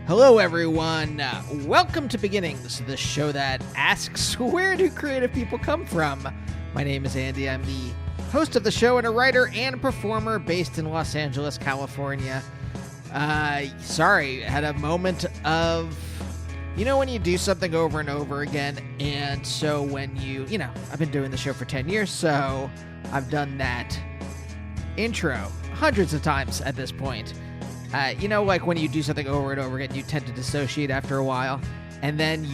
Hello, everyone. Welcome to Beginnings, the show that asks, where do creative people come from? My name is Andy. I'm the host of the show and a writer and performer based in Los Angeles, California. Sorry, had a moment of, when you do something over and over again, and so when I've been doing the show for 10 years, so I've done that intro hundreds of times at this point. Like when you do something over and over again, you tend to dissociate after a while. And then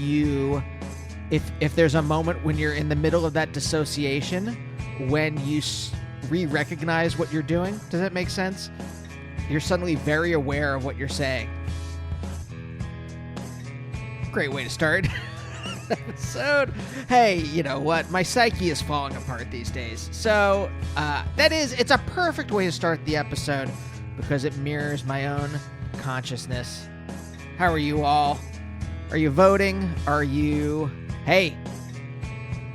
if there's a moment when you're in the middle of that dissociation, when you re-recognize what you're doing, does that make sense? You're suddenly very aware of what you're saying. Great way to start episode. Hey, you know what? My psyche is falling apart these days. So it's a perfect way to start the episode, because it mirrors my own consciousness. How are you all? Are you voting? Hey,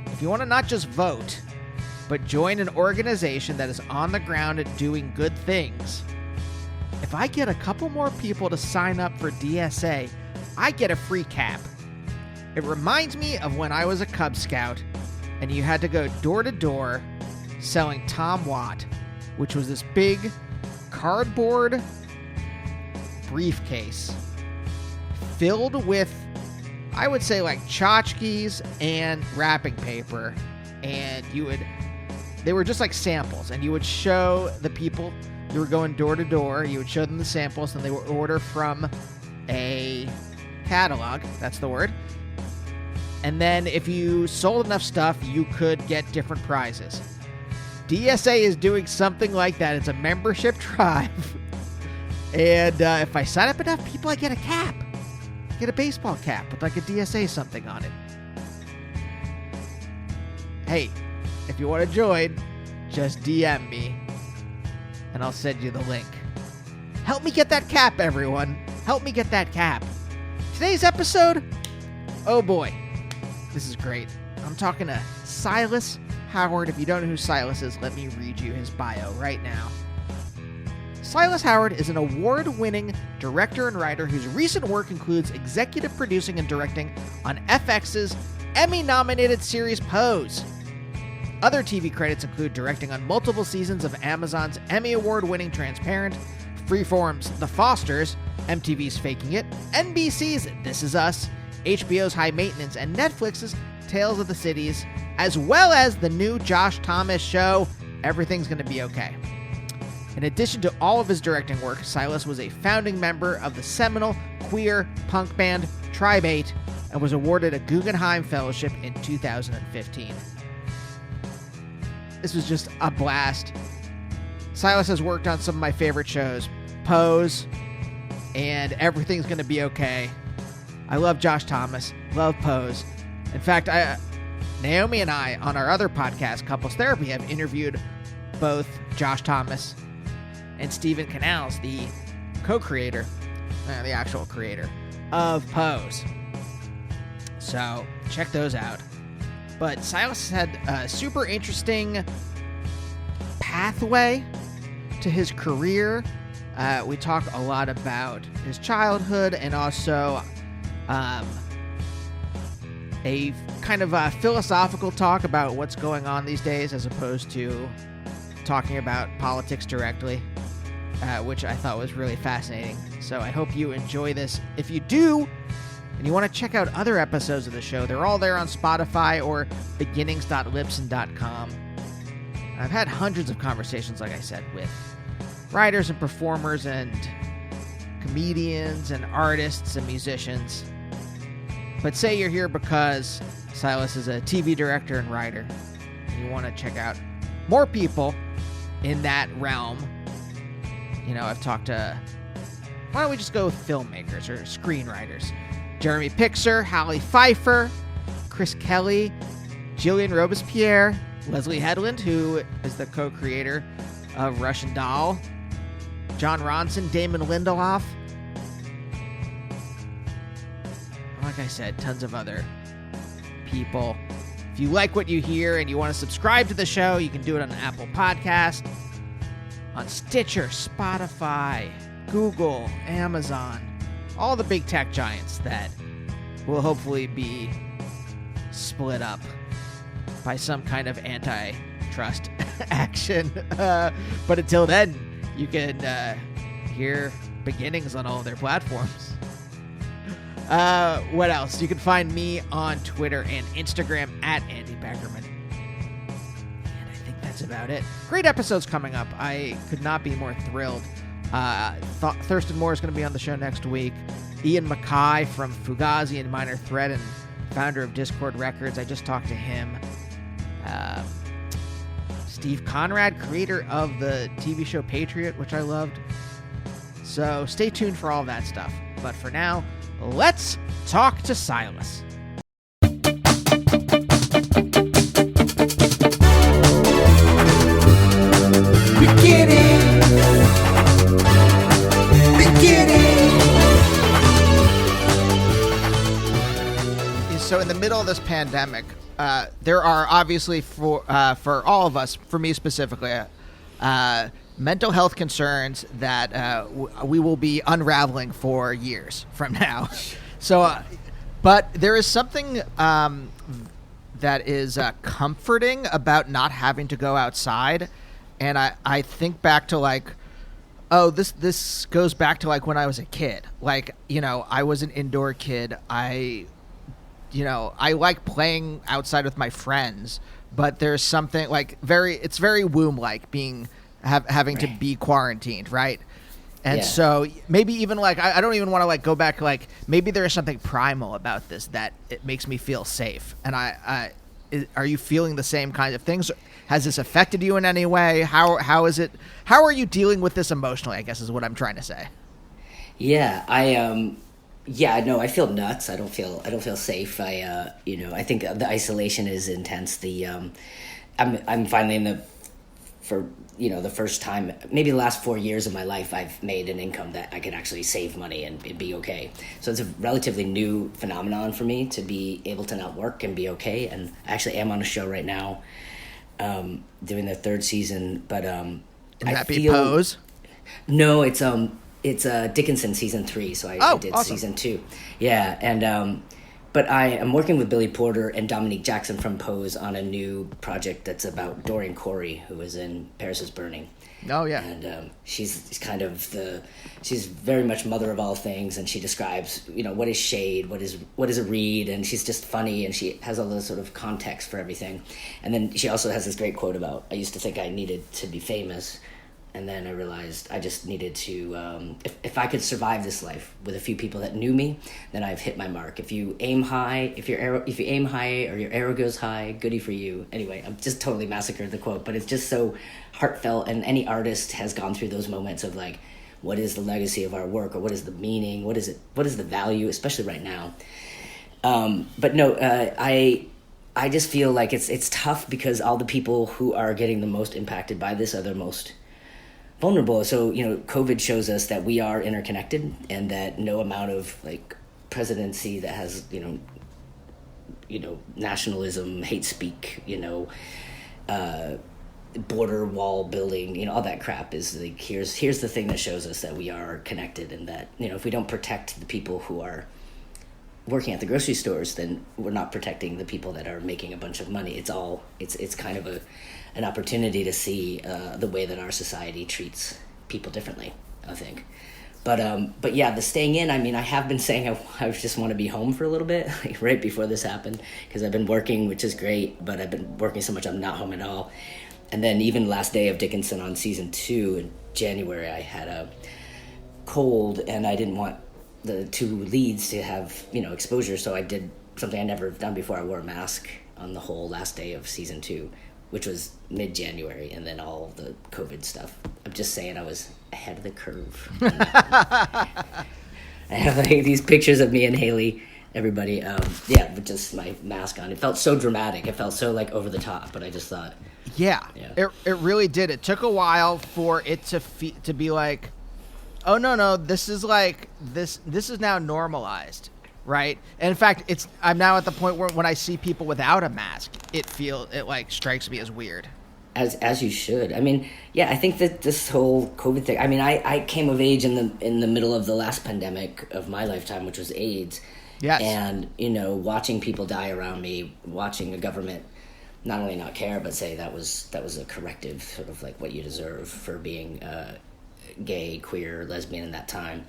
if you want to not just vote, but join an organization that is on the ground at doing good things, if I get a couple more people to sign up for DSA, I get a free cap. It reminds me of when I was a Cub Scout and you had to go door to door selling Tom Watt, which was this big cardboard briefcase filled with, I would say, like tchotchkes and wrapping paper, and they were just like samples, and you would show the people you were going door to door, you would show them the samples, and they would order from a catalog, that's the word, and then if you sold enough stuff, you could get different prizes. DSA is doing something like that. It's a membership drive. And if I sign up enough people, I get a cap. I get a baseball cap with like a DSA something on it. Hey, if you want to join, just DM me and I'll send you the link. Help me get that cap, everyone. Help me get that cap. Today's episode, oh boy, this is great. I'm talking to Silas Howard. If you don't know who Silas is, let me read you his bio right now. Silas Howard is an award-winning director and writer whose recent work includes executive producing and directing on FX's Emmy-nominated series Pose. Other TV credits include directing on multiple seasons of Amazon's Emmy Award-winning Transparent, Freeform's The Fosters, MTV's Faking It, NBC's This Is Us, HBO's High Maintenance, and Netflix's Tales of the Cities, as well as the new Josh Thomas show, Everything's Gonna Be Okay. In addition to all of his directing work, Silas was a founding member of the seminal queer punk band Tribe 8 and was awarded a Guggenheim Fellowship in 2015. This was just a blast. Silas has worked on some of my favorite shows, Pose and Everything's Gonna Be Okay. I love Josh Thomas, love Pose. In fact, Naomi and I, on our other podcast, Couples Therapy, have interviewed both Josh Thomas and Stephen Canals, the co-creator, the actual creator of Pose. So check those out. But Silas had a super interesting pathway to his career. We talk a lot about his childhood and also a kind of a philosophical talk about what's going on these days as opposed to talking about politics directly, which I thought was really fascinating. So I hope you enjoy this. If you do, and you want to check out other episodes of the show, they're all there on Spotify or beginnings.libsyn.com. I've had hundreds of conversations, like I said, with writers and performers and comedians and artists and musicians. But say you're here because Silas is a TV director and writer, and you want to check out more people in that realm. I've talked to, why don't we just go with filmmakers or screenwriters? Jeremy Pixar, Hallie Pfeiffer, Chris Kelly, Jillian Robespierre, Leslie Headland, who is the co-creator of Russian Doll, John Ronson, Damon Lindelof. Like I said, tons of other people. If you like what you hear and you want to subscribe to the show, you can do it on Apple Podcast, on Stitcher, Spotify, Google, Amazon, all the big tech giants that will hopefully be split up by some kind of antitrust action. But until then, you can hear beginnings on all of their platforms. What else? You can find me on Twitter and Instagram at Andy Beckerman. And I think that's about it. Great episodes coming up. I could not be more thrilled. Thurston Moore is going to be on the show next week. Ian Mackay from Fugazi and Minor Threat and founder of Discord Records. I just talked to him. Steve Conrad, creator of the TV show Patriot, which I loved. So stay tuned for all that stuff. But for now, let's talk to Silas. So in the middle of this pandemic, there are obviously for all of us, for me specifically, mental health concerns that we will be unraveling for years from now. So, but there is something that is comforting about not having to go outside, and I think back to like, oh, this goes back to like when I was a kid. Like, you know, I was an indoor kid. I like playing outside with my friends, but there's something like it's very womb-like having to be quarantined, right? And so maybe even like, I don't even want to like go back, like maybe there is something primal about this that it makes me feel safe. And are you feeling the same kind of things? Has this affected you in any way? How are you dealing with this emotionally, I guess is what I'm trying to say. Yeah, no, I feel nuts. I don't feel safe. I think the isolation is intense. I'm finally the first time, maybe the last 4 years of my life, I've made an income that I could actually save money and it'd be okay. So it's a relatively new phenomenon for me to be able to not work and be okay. And I actually am on a show right now, doing the third season, but Pose? No, it's Dickinson season 3, so I did awesome. Season 2. Yeah, and but I am working with Billy Porter and Dominique Jackson from Pose on a new project that's about Doreen Corey, who was in Paris is Burning. Oh yeah, and she's kind of she's very much mother of all things, and she describes what is shade, what is a read, and she's just funny, and she has all this sort of context for everything. And then she also has this great quote about, I used to think I needed to be famous. And then I realized I just needed to, if I could survive this life with a few people that knew me, then I've hit my mark. If you aim high, if you aim high or your arrow goes high, goody for you. Anyway, I'm just totally massacred the quote, but it's just so heartfelt. And any artist has gone through those moments of like, what is the legacy of our work, or what is the meaning? What is it? What is the value, especially right now? But no, I just feel like it's tough because all the people who are getting the most impacted by this are the most vulnerable. So, COVID shows us that we are interconnected, and that no amount of like presidency that has, nationalism, hate speak, border wall building, all that crap is like, here's the thing that shows us that we are connected, and that, if we don't protect the people who are working at the grocery stores, then we're not protecting the people that are making a bunch of money. It's kind of an opportunity to see the way that our society treats people differently, I think. But yeah, the staying in, I mean, I have been saying I just want to be home for a little bit, like right before this happened, because I've been working, which is great, but I've been working so much I'm not home at all. And then even last day of Dickinson on season 2 in January, I had a cold, and I didn't want the 2 leads to have, exposure, so I did something I never done before. I wore a mask on the whole last day of season 2, which was mid-January, and then all the COVID stuff. I'm just saying I was ahead of the curve. I have like these pictures of me and Haley, everybody, with just my mask on. It felt so dramatic. It felt so like over the top, but I just thought. Yeah. It really did. It took a while for it to be like, oh no, this is like this is now normalized, right? And in fact, I'm now at the point where when I see people without a mask, it like strikes me as weird. as you should. I mean, yeah, I think that this whole COVID thing. I mean, I came of age in the middle of the last pandemic of my lifetime, which was AIDS. Yes. And watching people die around me, watching a government not only not care but say that was a corrective, sort of like what you deserve for being gay, queer, lesbian in that time.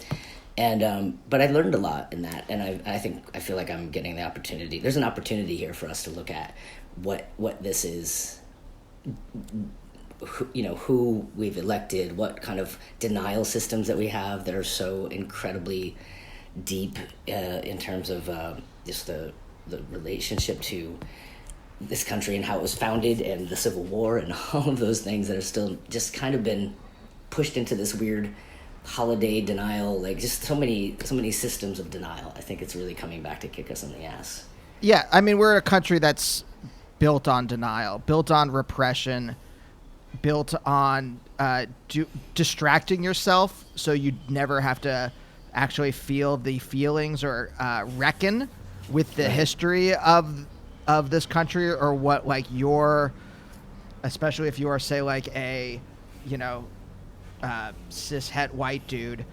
And but I learned a lot in that, and I feel like I'm getting the opportunity. There's an opportunity here for us to look at what this is, who we've elected, what kind of denial systems that we have that are so incredibly deep in terms of just the relationship to this country and how it was founded and the Civil War and all of those things that are still just kind of been pushed into this weird holiday denial, like just so many systems of denial. I think it's really coming back to kick us in the ass. Yeah, I mean, we're a country that's built on denial, built on repression, built on distracting yourself so you never have to actually feel the feelings or reckon with the history of this country, or what, like, especially if you are, say, like a cis-het white dude,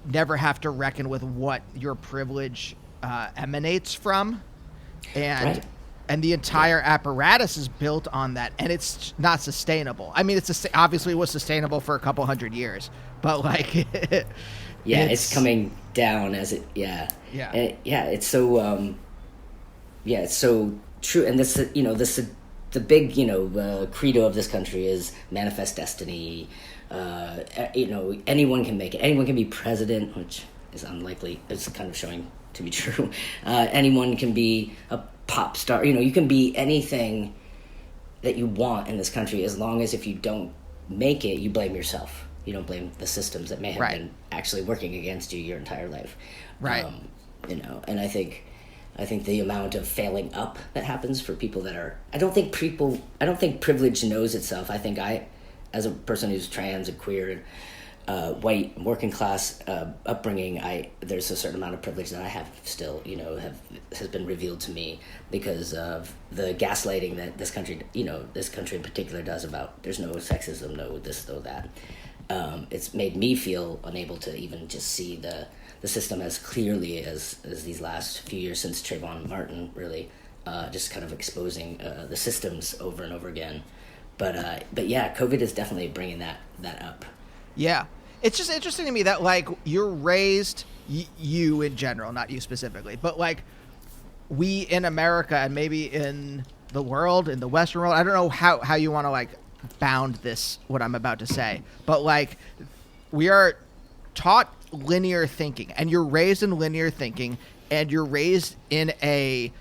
never have to reckon with what your privilege emanates from, and the entire apparatus is built on that, and it's not sustainable. I mean, obviously it was sustainable for a couple hundred years, but like it's coming down as it it's so it's so true. And this the big credo of this country is manifest destiny. Anyone can make it. Anyone can be president, which is unlikely. It's kind of showing to be true. Anyone can be a pop star. You can be anything that you want in this country, as long as if you don't make it, you blame yourself. You don't blame the systems that may have been actually working against you your entire life. Right. And I think the amount of failing up that happens for people that are, I don't think privilege knows itself. I think as a person who's trans and queer and white, working class upbringing, there's a certain amount of privilege that I have still, has been revealed to me because of the gaslighting that this country in particular does about there's no sexism, no this, no that. It's made me feel unable to even just see the system as clearly as these last few years since Trayvon Martin, really, just kind of exposing the systems over and over again. But yeah, COVID is definitely bringing that up. Yeah. It's just interesting to me that, like, you're raised, you in general, not you specifically, but, like, we in America and maybe in the world, in the Western world, I don't know how you want to, like, bound this, what I'm about to say, but, like, we are taught linear thinking, and you're raised in linear thinking, and you're raised in a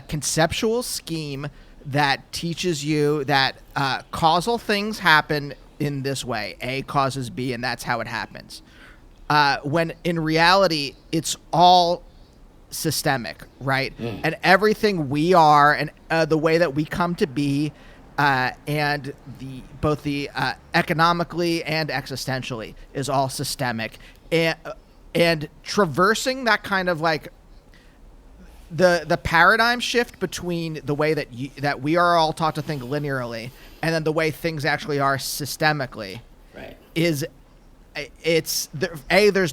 conceptual scheme that teaches you that causal things happen in this way. A causes B, and that's how it happens. When in reality, it's all systemic, right? And everything we are and the way that we come to be and both the economically and existentially is all systemic. And traversing that kind of like the paradigm shift between the way that we are all taught to think linearly and then the way things actually are systemically, right? There's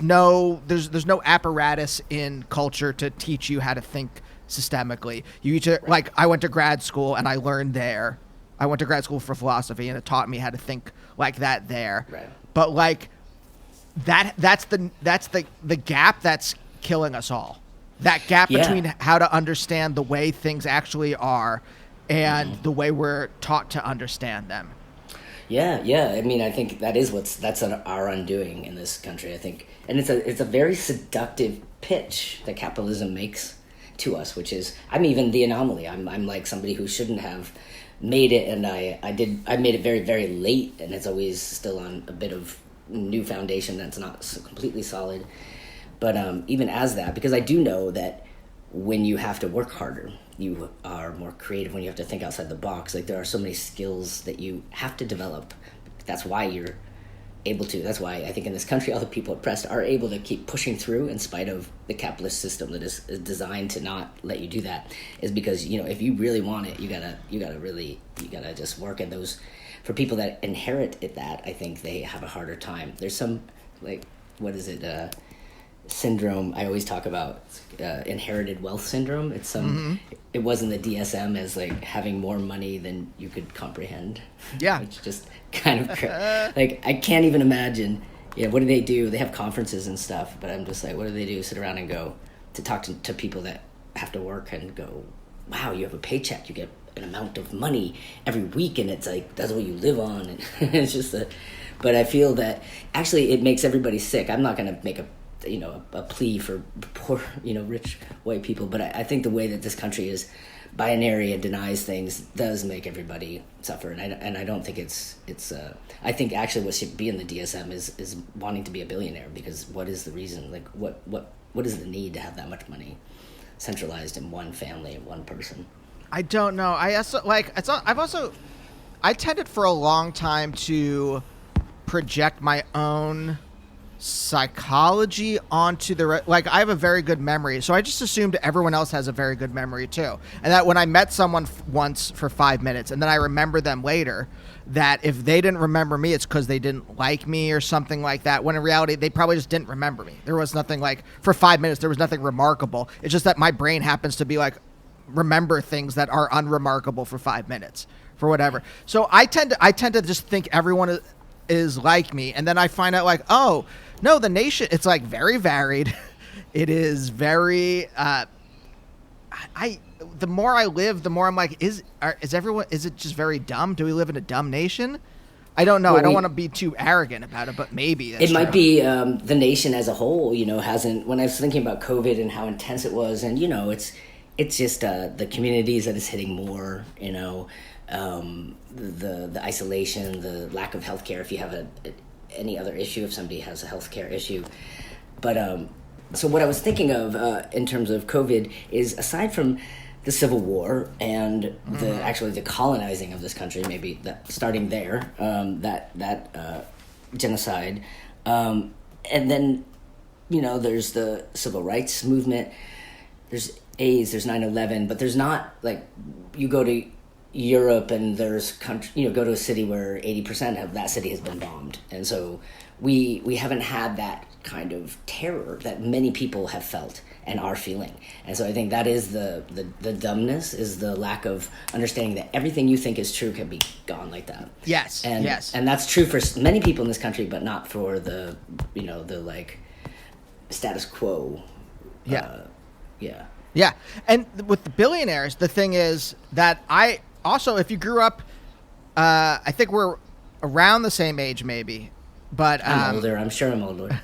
no apparatus in culture to teach you how to think systemically. You each like, I went to grad school and I learned there. I went to grad school for philosophy and it taught me how to think like that there. Right. But like that's the gap that's killing us all. That gap between how to understand the way things actually are and the way we're taught to understand them. Yeah. I mean, I think that's our undoing in this country, I think. And it's a very seductive pitch that capitalism makes to us, which is, I'm even the anomaly. I'm like somebody who shouldn't have made it, and I made it very, very late, and it's always still on a bit of new foundation that's not so completely solid. But even as that, because I do know that when you have to work harder, you are more creative. When you have to think outside the box, like there are so many skills that you have to develop. That's why you're able to. That's why I think in this country, all the people oppressed are able to keep pushing through in spite of the capitalist system that is designed to not let you do that. Is because, if you really want it, you gotta just work. And those, for people that inherit that, I think they have a harder time. There's some, like, what is it? Syndrome I always talk about, inherited wealth syndrome. It's it wasn't the DSM as like having more money than you could comprehend. Yeah. Which just kind of like, I can't even imagine. What do they do? They have conferences and stuff, but I'm just like, what do they do? Sit around and go to talk to people that have to work and go, wow, you have a paycheck, you get an amount of money every week, and it's like, that's what you live on. And it's just but I feel that actually it makes everybody sick. I'm not going to make a plea for poor, rich white people. But I think the way that this country is binary and denies things does make everybody suffer. And I don't think it's I think actually what should be in the DSM is wanting to be a billionaire, because what is the reason? Like what is the need to have that much money centralized in one family and one person? I don't know. I tended for a long time to project my own psychology onto I have a very good memory, so I just assumed everyone else has a very good memory too, and that when I met someone once for 5 minutes and then I remember them later, that if they didn't remember me, it's because they didn't like me or something like that, when in reality they probably just didn't remember me. There was nothing, like, for 5 minutes there was nothing remarkable. It's just that my brain happens to be like, remember things that are unremarkable for 5 minutes for whatever. So I tend to just think everyone is like me, and then I find out, like, oh no, the nation, it's like very varied. It is very the more I live, the more I'm like, is it just very dumb? Do we live in a dumb nation? I don't know. Well, I don't want to be too arrogant about it, but maybe that's might be the nation as a whole, hasn't, when I was thinking about COVID and how intense it was, and it's just the communities that is hitting more, the isolation, the lack of healthcare, if you have any other issue, if somebody has a healthcare issue. But so what I was thinking of in terms of COVID is, aside from the Civil War and the colonizing of this country, maybe starting there, that genocide, and then there's the civil rights movement, there's AIDS, there's 9/11, but there's not, like, you go to Europe and there's country, go to a city where 80% of that city has been bombed, and so we haven't had that kind of terror that many people have felt and are feeling. And so I think that is the dumbness, is the lack of understanding that everything you think is true can be gone like that. Yes. And that's true for many people in this country, but not for the like status quo. Yeah. And with the billionaires, the thing is that I also, if you grew up, I think we're around the same age, maybe, but I'm older. I'm sure I'm older.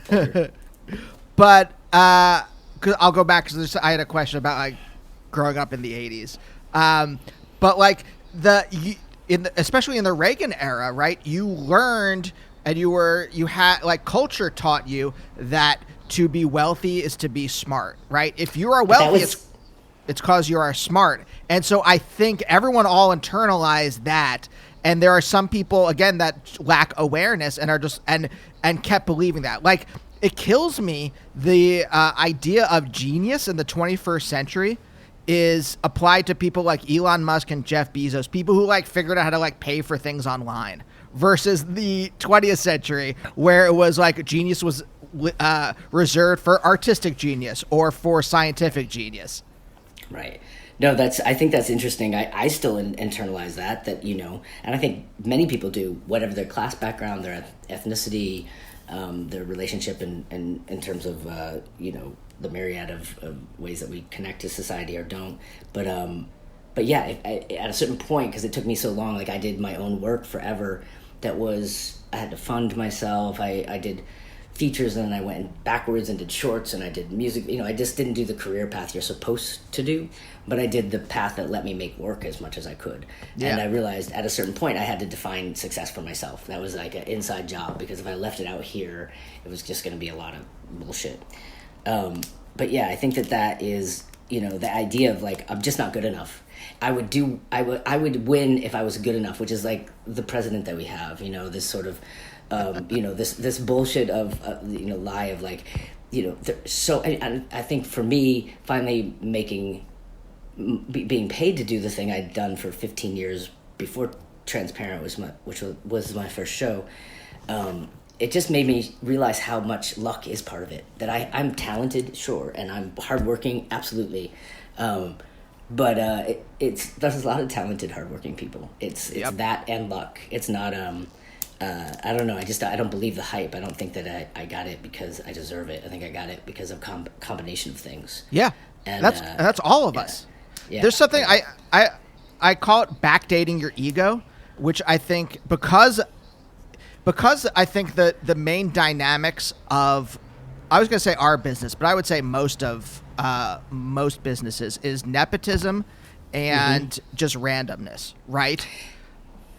But 'cause I'll go back, because I had a question about, like, growing up in the 80s. But like especially in the Reagan era, right? You learned, and you had, like, culture taught you that to be wealthy is to be smart, right? If you are wealthy, it's because you are smart. And so I think everyone all internalized that. And there are some people, again, that lack awareness and are just and kept believing that. Like, it kills me, the idea of genius in the 21st century is applied to people like Elon Musk and Jeff Bezos, people who, like, figured out how to, like, pay for things online, versus the 20th century, where it was like genius was reserved for artistic genius or for scientific genius. Right. No, I think that's interesting. I still internalize that, and I think many people do, whatever their class background, their ethnicity, their relationship in terms of, the myriad of ways that we connect to society or don't. But yeah, at a certain point, because it took me so long, like, I did my own work forever. I had to fund myself. I did features, and then I went backwards and did shorts, and I did music. I just didn't do the career path you're supposed to do, but I did the path that let me make work as much as I could. Yeah. And I realized at a certain point I had to define success for myself. That was like an inside job, because if I left it out here, it was just going to be a lot of bullshit. But yeah, I think that is, the idea of, like, I'm just not good enough. I would win if I was good enough, which is like the president that we have, this sort of This bullshit of lie of like, so I think for me finally being paid to do the thing I'd done for 15 years before Transparent was my first show. It just made me realize how much luck is part of it. That I'm talented, sure, and I'm hardworking, absolutely. But there's a lot of talented, hardworking people. It's that and luck. It's not. I don't know. I don't believe the hype. I don't think that I got it because I deserve it. I think I got it because of combination of things. Yeah, and that's all of us. Yeah. There's something I call it backdating your ego, which I think because I think the main dynamics of, I was going to say our business, but I would say most businesses is nepotism and just randomness, right?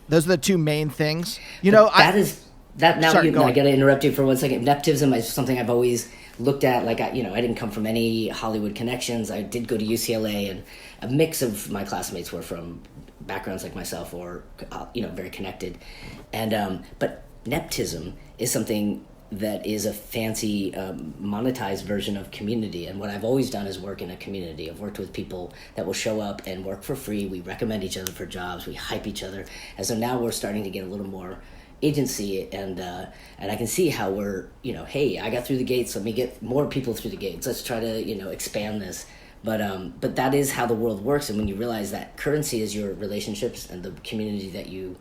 Those are the two main things. I got to interrupt you for 1 second. Nepotism is something I've always looked at. Like I didn't come from any Hollywood connections. I did go to UCLA, and a mix of my classmates were from backgrounds like myself, or very connected. And but nepotism is something that is a fancy monetized version of community. And what I've always done is work in a community. I've worked with people that will show up and work for free. We recommend each other for jobs. We hype each other. And so now we're starting to get a little more agency, and I can see how we're, hey, I got through the gates. Let me get more people through the gates. Let's try to, expand this. But that is how the world works. And when you realize that currency is your relationships and the community that you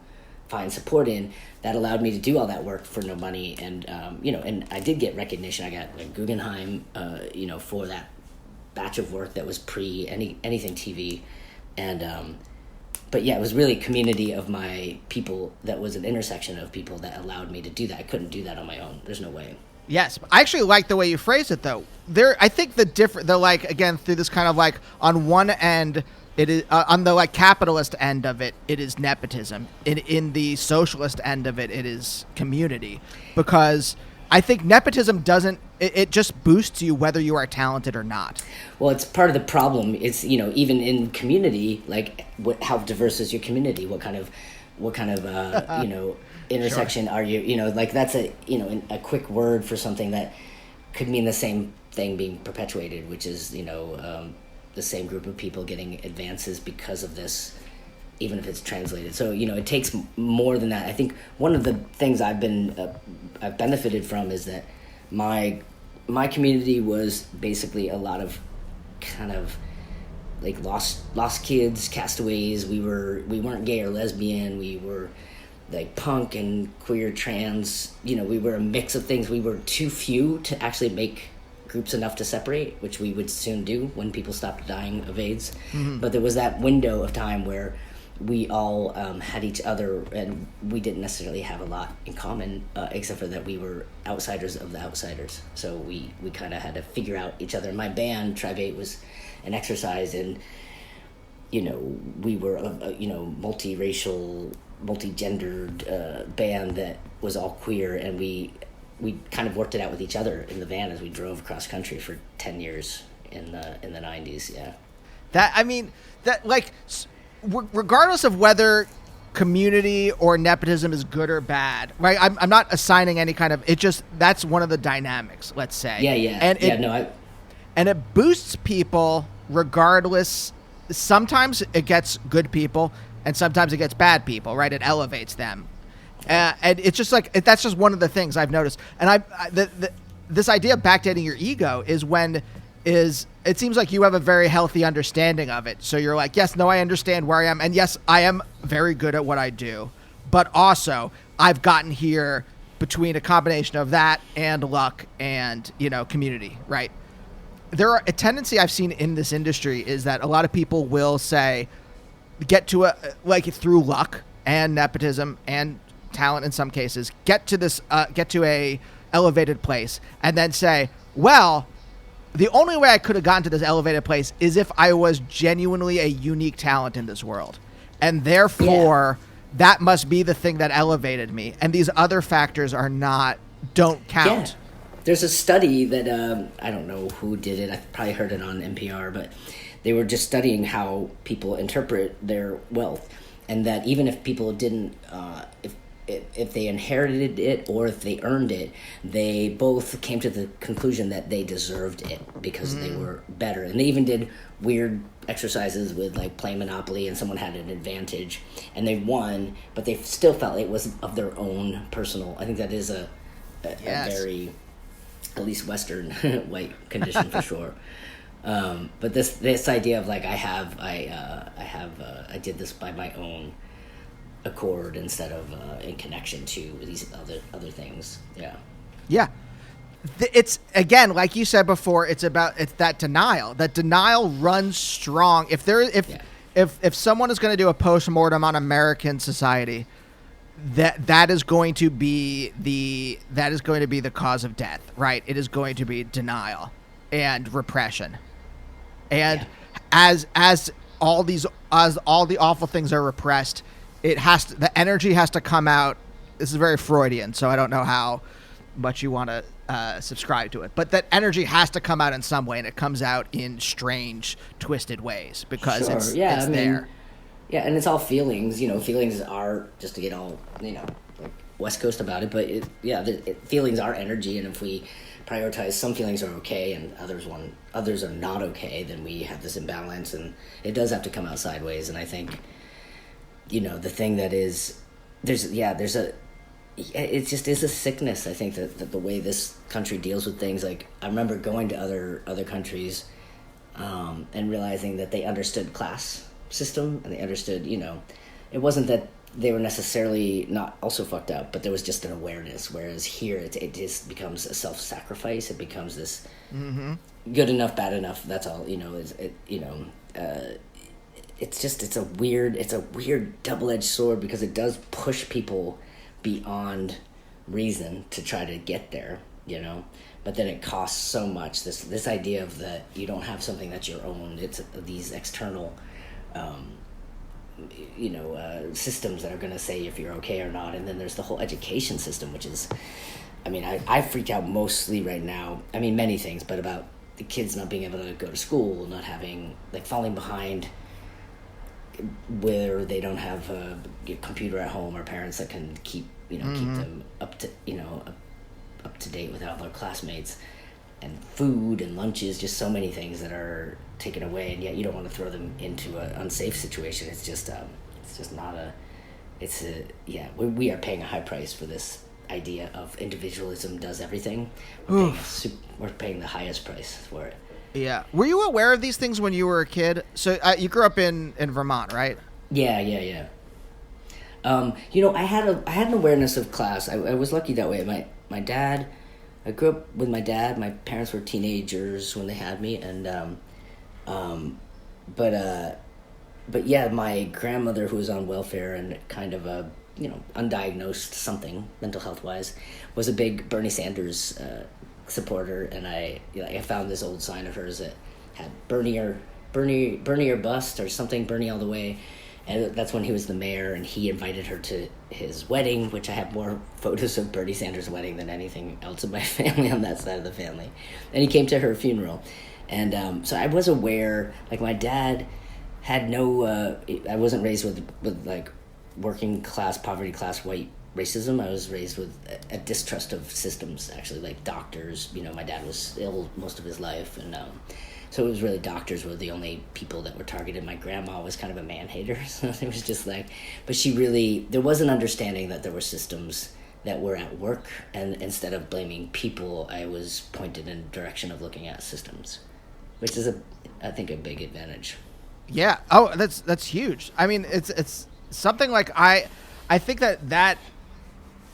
find support in, that allowed me to do all that work for no money. And and I did get recognition. I got like Guggenheim for that batch of work that was pre anything TV. And but yeah, it was really a community of my people that was an intersection of people that allowed me to do that. I couldn't do that on my own. There's no way. Yes, I actually like the way you phrase it, though. I think the like, again, through this kind of like, on one end, it is on the like capitalist end of it, it is nepotism. In the socialist end of it, it is community, because I think nepotism doesn't. It just boosts you whether you are talented or not. Well, it's part of the problem. It's even in community, like how diverse is your community? What kind of intersection Sure. are you? Like that's a quick word for something that could mean the same thing being perpetuated, which is the same group of people getting advances because of this, even if it's translated. So it takes more than that. I think one of the things I've benefited from is that my community was basically a lot of kind of like lost kids, castaways. We weren't gay or lesbian. We were like punk and queer, trans. We were a mix of things. We were too few to actually make groups enough to separate, which we would soon do when people stopped dying of AIDS. Mm-hmm. But there was that window of time where we all had each other, and we didn't necessarily have a lot in common, except for that we were outsiders of the outsiders. So we kind of had to figure out each other. My band, Tribe 8, was an exercise in, we were a multiracial, multi-gendered band that was all queer, and we kind of worked it out with each other in the van as we drove across country for 10 years in the 90s. Yeah. Regardless of whether community or nepotism is good or bad, right? I'm not assigning any kind of, that's one of the dynamics, let's say. Yeah. And it boosts people regardless. Sometimes it gets good people and sometimes it gets bad people, right? It elevates them. And it's just like, that's just one of the things I've noticed. And this idea of backdating your ego it seems like you have a very healthy understanding of it. So you're like, yes, no, I understand where I am. And yes, I am very good at what I do. But also, I've gotten here between a combination of that and luck and, community, right? A tendency I've seen in this industry is that a lot of people will say, get to through luck and nepotism and talent in some cases, get to a elevated place and then say, well, the only way I could have gotten to this elevated place is if I was genuinely a unique talent in this world. And therefore, that must be the thing that elevated me. And these other factors don't count. Yeah. There's a study that, I don't know who did it. I probably heard it on NPR, but they were just studying how people interpret their wealth. And that even if people didn't, if if they inherited it or if they earned it, they both came to the conclusion that they deserved it because they were better. And they even did weird exercises with like playing Monopoly and someone had an advantage and they won, but they still felt it was of their own personal. I think that is a very, at least Western white condition for sure. But this idea of like I did this by my own accord instead of in connection to these other things. Yeah. It's, again, like you said before, it's that denial. That denial runs strong. If someone is going to do a postmortem on American society, that is going to be the cause of death, right? It is going to be denial and repression. And as all the awful things are repressed, the energy has to come out. This is very Freudian, so I don't know how much you want to subscribe to it, but that energy has to come out in some way, and it comes out in strange, twisted ways because it's there. Yeah, and it's all feelings. Feelings are, just to get all like West Coast about it, but feelings are energy, and if we prioritize some feelings are okay and others are not okay, then we have this imbalance, and it does have to come out sideways. And I think the thing that is it just is a sickness. I think that the way this country deals with things, like I remember going to other countries and realizing that they understood class system and they understood, it wasn't that they were necessarily not also fucked up, but there was just an awareness. Whereas here, it just becomes a self-sacrifice. It becomes this good enough, bad enough. That's all. It's a weird double-edged sword because it does push people beyond reason to try to get there. But then it costs so much. This idea of that you don't have something that's your own. It's these external. Systems that are going to say if you're okay or not. And then there's the whole education system, which is, I freak out mostly right now. Many things, but about the kids not being able to go to school, not having, like, falling behind where they don't have a computer at home or parents that can keep keep them up to date with all their classmates, and food and lunches, just so many things that are taken away, and yet you don't want to throw them into an unsafe situation. It's just not we are paying a high price for this idea of individualism does everything. We're paying the highest price for it. Yeah. Were you aware of these things when you were a kid? So you grew up in Vermont, right? Yeah. I had an awareness of class. I was lucky that way. My dad, I grew up with my dad. My parents were teenagers when they had me, and but yeah, my grandmother, who was on welfare and kind of a undiagnosed something mental health wise, was a big Bernie Sanders supporter, and I found this old sign of hers that had Bernie or bust or something, Bernie all the way. And that's when he was the mayor, and he invited her to his wedding, which I have more photos of Bernie Sanders' wedding than anything else in my family on that side of the family. And he came to her funeral. And so I was aware, like, my dad had no, I wasn't raised with like working class, poverty class, white racism. I was raised with a distrust of systems, actually, like doctors. My dad was ill most of his life, and so it was really doctors were the only people that were targeted. My grandma was kind of a man-hater, so it was just like, but there was an understanding that there were systems that were at work, and instead of blaming people, I was pointed in the direction of looking at systems, which is I think a big advantage. Yeah. Oh, that's huge. It's something like I think that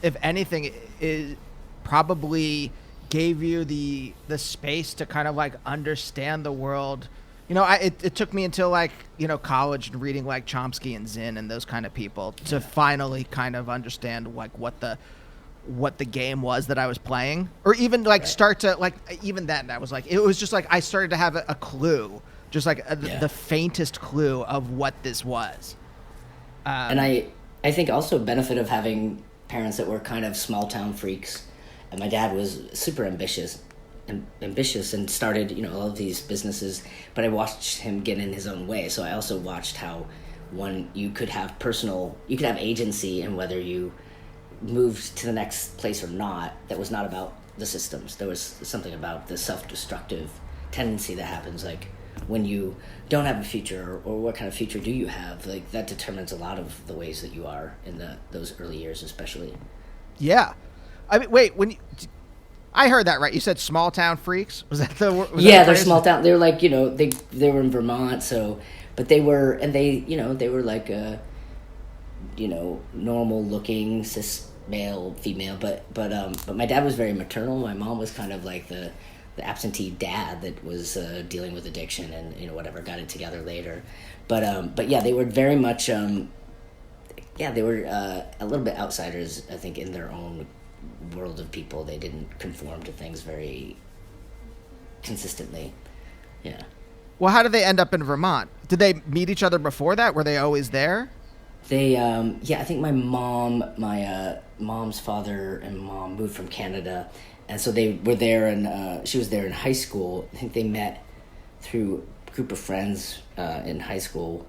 if anything is probably gave you the space to kind of like understand the world. It took me until like college and reading like Chomsky and Zinn and those kind of people to finally kind of understand like what the game was that I was playing, or even like start to like, even then I was like, it was just like I started to have a clue, just like the faintest clue of what this was. And I think also benefit of having parents that were kind of small town freaks. And my dad was super ambitious and started, all of these businesses, but I watched him get in his own way. So I also watched how you could have agency in whether you moved to the next place or not, that was not about the systems. There was something about the self-destructive tendency that happens, like when you don't have a future, or what kind of future do you have, like that determines a lot of the ways that you are in those early years, especially. Yeah. I mean, wait, I heard that right. You said small town freaks. Was that the? They're small town. They're like, they were in Vermont, so, but they were like normal looking cis male, female, but my dad was very maternal. My mom was kind of like the absentee dad that was dealing with addiction and whatever, got it together later. But yeah, they were very much they were a little bit outsiders, I think, in their own world of people. They didn't conform to things very consistently. Yeah. Well, how did they end up in Vermont? Did they meet each other before that? Were they always there? They I think my mom's father and mom moved from Canada, and so they were there, and she was there in high school. I think they met through a group of friends in high school.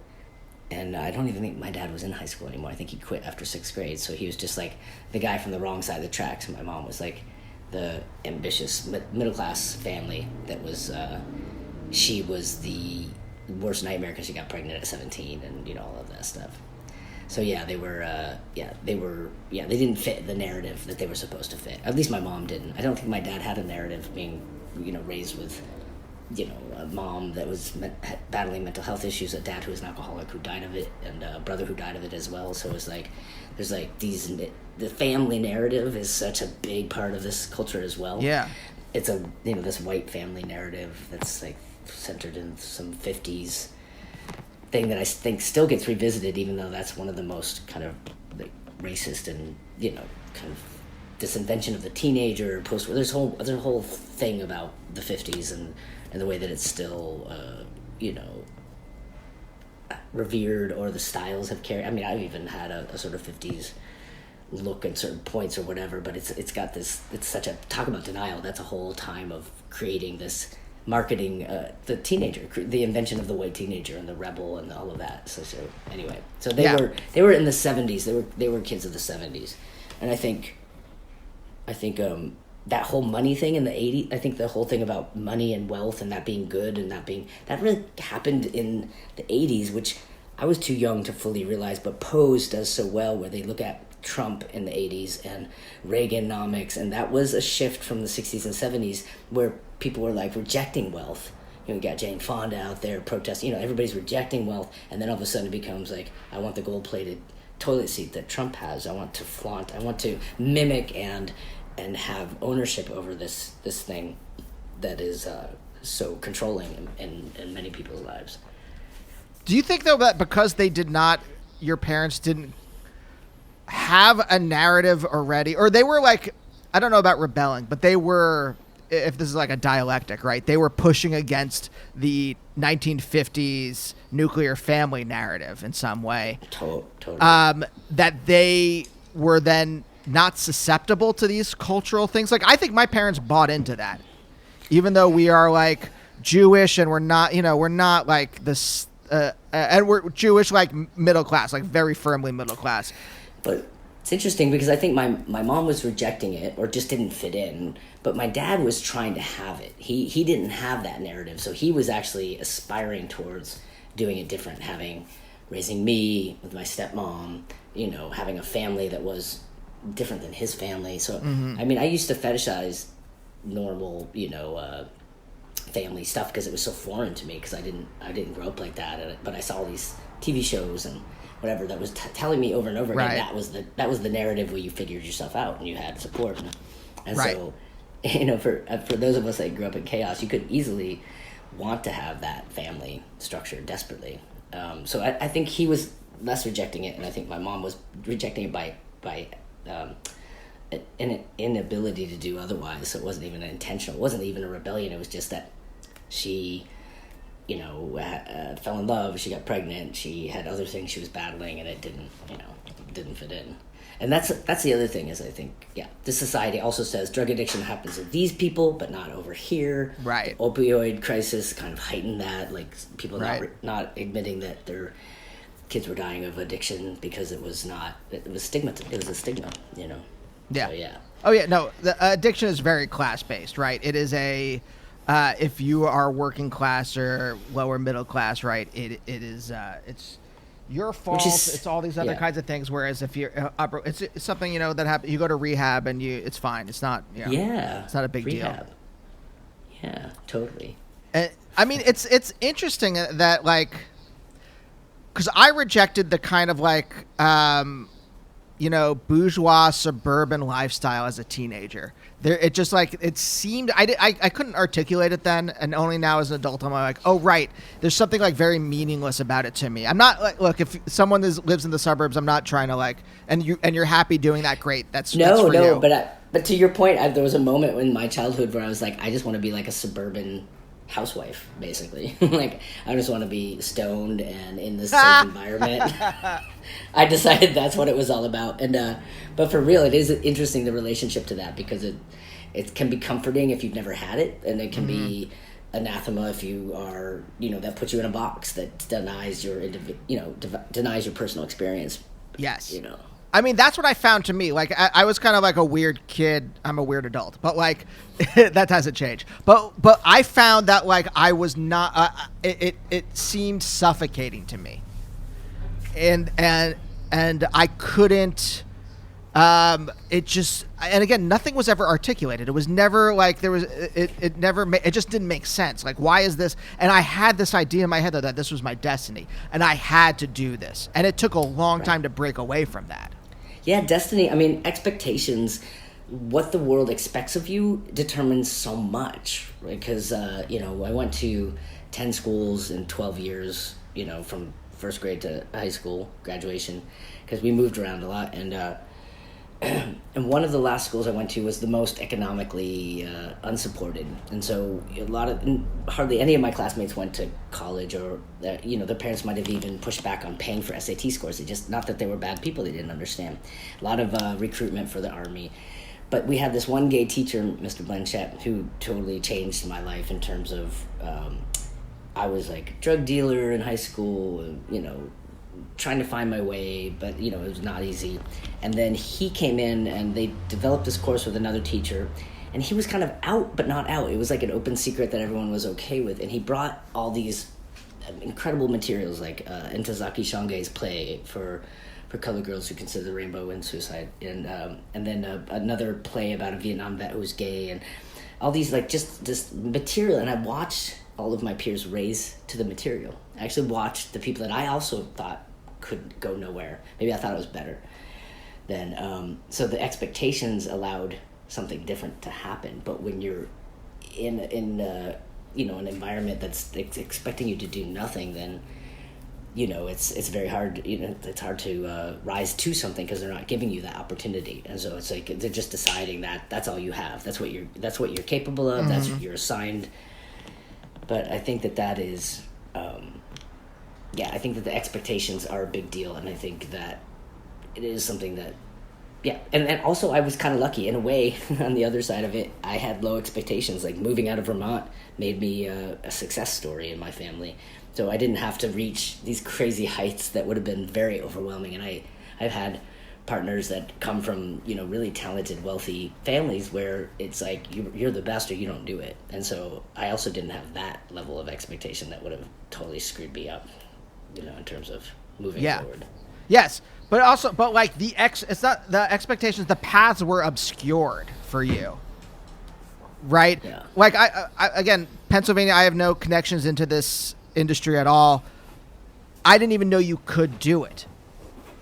And I don't even think my dad was in high school anymore. I think he quit after 6th grade. So he was just like the guy from the wrong side of the tracks. And my mom was like the ambitious middle-class family that was, she was the worst nightmare because she got pregnant at 17 and, all of that stuff. So yeah, they didn't fit the narrative that they were supposed to fit. At least my mom didn't. I don't think my dad had a narrative being, raised with, a mom that was battling mental health issues, a dad who was an alcoholic who died of it, and a brother who died of it as well. So it was like, there's like the family narrative is such a big part of this culture as well. Yeah. It's this white family narrative that's like centered in some 50s thing that I think still gets revisited, even though that's one of the most kind of like racist and, kind of this invention of the teenager post-war. There's a whole thing about the 50s and the way that it's still, revered, or the styles have carried. I mean, I've even had a sort of 50s look at certain points or whatever, but it's got this, it's such a, talk about denial, that's a whole time of creating this marketing, the teenager, the invention of the white teenager and the rebel and all of that. So anyway, so they were in the 70s, they were kids of the 70s. And I think that whole money thing in the 80s, I think the whole thing about money and wealth and that being good and that really happened in the 80s, which I was too young to fully realize, but Pose does so well, where they look at Trump in the 80s and Reaganomics, and that was a shift from the 60s and 70s where people were like rejecting wealth. You got Jane Fonda out there protesting, everybody's rejecting wealth, and then all of a sudden it becomes like, I want the gold-plated toilet seat that Trump has. I want to flaunt, I want to mimic and have ownership over this thing that is so controlling in many people's lives. Do you think, though, that because your parents didn't have a narrative already, or they were like, I don't know about rebelling, but they were, if this is like a dialectic, right? They were pushing against the 1950s nuclear family narrative in some way. Totally. That they were then not susceptible to these cultural things. Like, I think my parents bought into that, even though we are like Jewish and we're not like this, and we're Jewish, like middle class, like very firmly middle class. But it's interesting because I think my mom was rejecting it or just didn't fit in, but my dad was trying to have it. He didn't have that narrative, so he was actually aspiring towards doing it different, raising me with my stepmom, having a family that was different than his family. So I mean, I used to fetishize normal family stuff because it was so foreign to me, because I didn't grow up like that, but I saw these TV shows and whatever that was telling me over and over again, right, that was the narrative where you figured yourself out and you had support, and right. So for those of us that grew up in chaos, you could easily want to have that family structure desperately. So I think he was less rejecting it, and I think my mom was rejecting it by an inability to do otherwise. So it wasn't even intentional. It wasn't even a rebellion. It was just that she, fell in love. She got pregnant. She had other things she was battling, and it didn't fit in. And that's the other thing is, I think, this society also says drug addiction happens to these people, but not over here. Right. Opioid crisis kind of heightened that, like people right. not admitting that they're kids were dying of addiction because it was a stigma, you know. Yeah. So, yeah. Oh yeah, no, the addiction is very class based, right? It is if you are working class or lower middle class, right? It's your fault. It's all these other kinds of things. Whereas if you're upper, it's something, you know, that happens. You go to rehab and it's fine. It's not. You know, it's not a big rehab. deal. Yeah, totally. I mean, it's interesting that, like, because I rejected the kind of like, you know, bourgeois suburban lifestyle as a teenager. It just like, it seemed, I couldn't articulate it then, and only now as an adult I'm like, oh right, there's something like very meaningless about it to me. I'm not like, look, if someone lives in the suburbs, I'm not trying to like, and you're happy doing that, great. That's for you. But to your point, there was a moment in my childhood where I was like, I just want to be like a suburban housewife, basically. Like, I just want to be stoned and in this safe environment. I decided that's what it was all about. And but for real, it is interesting, the relationship to that, because it can be comforting if you've never had it, and it can be anathema if you are, you know, that puts you in a box that denies your denies your personal experience. Yes. You know. I mean, that's what I found to me. Like, I was kind of like a weird kid. I'm a weird adult, but like, that hasn't changed. But I found that like I was not. It seemed suffocating to me, and I couldn't. It just, and again, nothing was ever articulated. It was never like there was. It never. It just didn't make sense. Like, why is this? And I had this idea in my head that this was my destiny, and I had to do this. And it took a long time to break away from that. Yeah, destiny. I mean, expectations. What the world expects of you determines so much, right? Because you know, I went to 10 schools in 12 years. You know, from first grade to high school graduation, because we moved around a lot. And one of the last schools I went to was the most economically unsupported, and so hardly any of my classmates went to college, or you know, their parents might have even pushed back on paying for SAT scores. They just, not that they were bad people, they didn't understand. A lot of recruitment for the Army, but we had this one gay teacher, Mr. Blanchett, who totally changed my life in terms of I was like a drug dealer in high school, you know, trying to find my way, but you know, it was not easy. And then he came in and they developed this course with another teacher, and he was kind of out but not out. It was like an open secret that everyone was okay with, and he brought all these incredible materials, like Ntozake Shange's play for colored girls who consider the rainbow and suicide, and then another play about a Vietnam vet who was gay, and all these like just this material. And I watched all of my peers raise to the material. I actually watched the people that I also thought could go nowhere. Maybe I thought it was better. Then, so the expectations allowed something different to happen. But when you're in you know, an environment that's expecting you to do nothing, then, you know, it's very hard. You know, it's hard to rise to something because they're not giving you that opportunity. And so it's like they're just deciding that that's all you have. That's what you're capable of. Mm-hmm. That's what you're assigned. But I think that is, I think that the expectations are a big deal, and I think that it is something that, and also I was kind of lucky in a way. On the other side of it, I had low expectations. Like, moving out of Vermont made me a success story in my family, so I didn't have to reach these crazy heights that would have been very overwhelming. And I've had partners that come from, you know, really talented, wealthy families where it's like you're the best or you don't do it. And so I also didn't have that level of expectation that would have totally screwed me up, you know, in terms of moving forward. Yes, but like it's not the expectations. The paths were obscured for you, right? Yeah. Like I again, Pennsylvania. I have no connections into this industry at all. I didn't even know you could do it.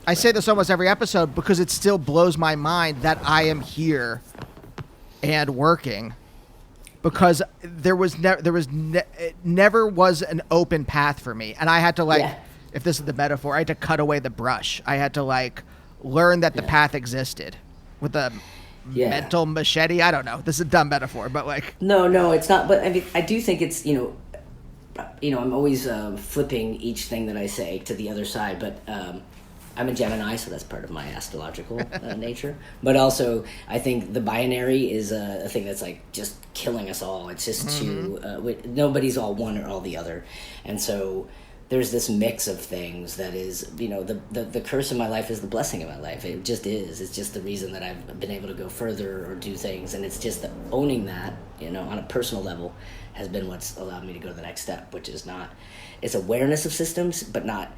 I say this almost every episode because it still blows my mind that I am here and working, because it never was an open path for me. And I had to if this is the metaphor, I had to cut away the brush. I had to like learn that the path existed with a mental machete. I don't know. This is a dumb metaphor, but like. No, it's not. But I mean, I do think it's, you know, I'm always flipping each thing that I say to the other side, but I'm a Gemini, so that's part of my astrological nature. But also, I think the binary is a thing that's like just killing us all. It's just nobody's all one or all the other. And so there's this mix of things that is, the curse of my life is the blessing of my life. It just is. It's just the reason that I've been able to go further or do things, and it's just owning that, on a personal level, has been what's allowed me to go to the next step, which is it's awareness of systems, but not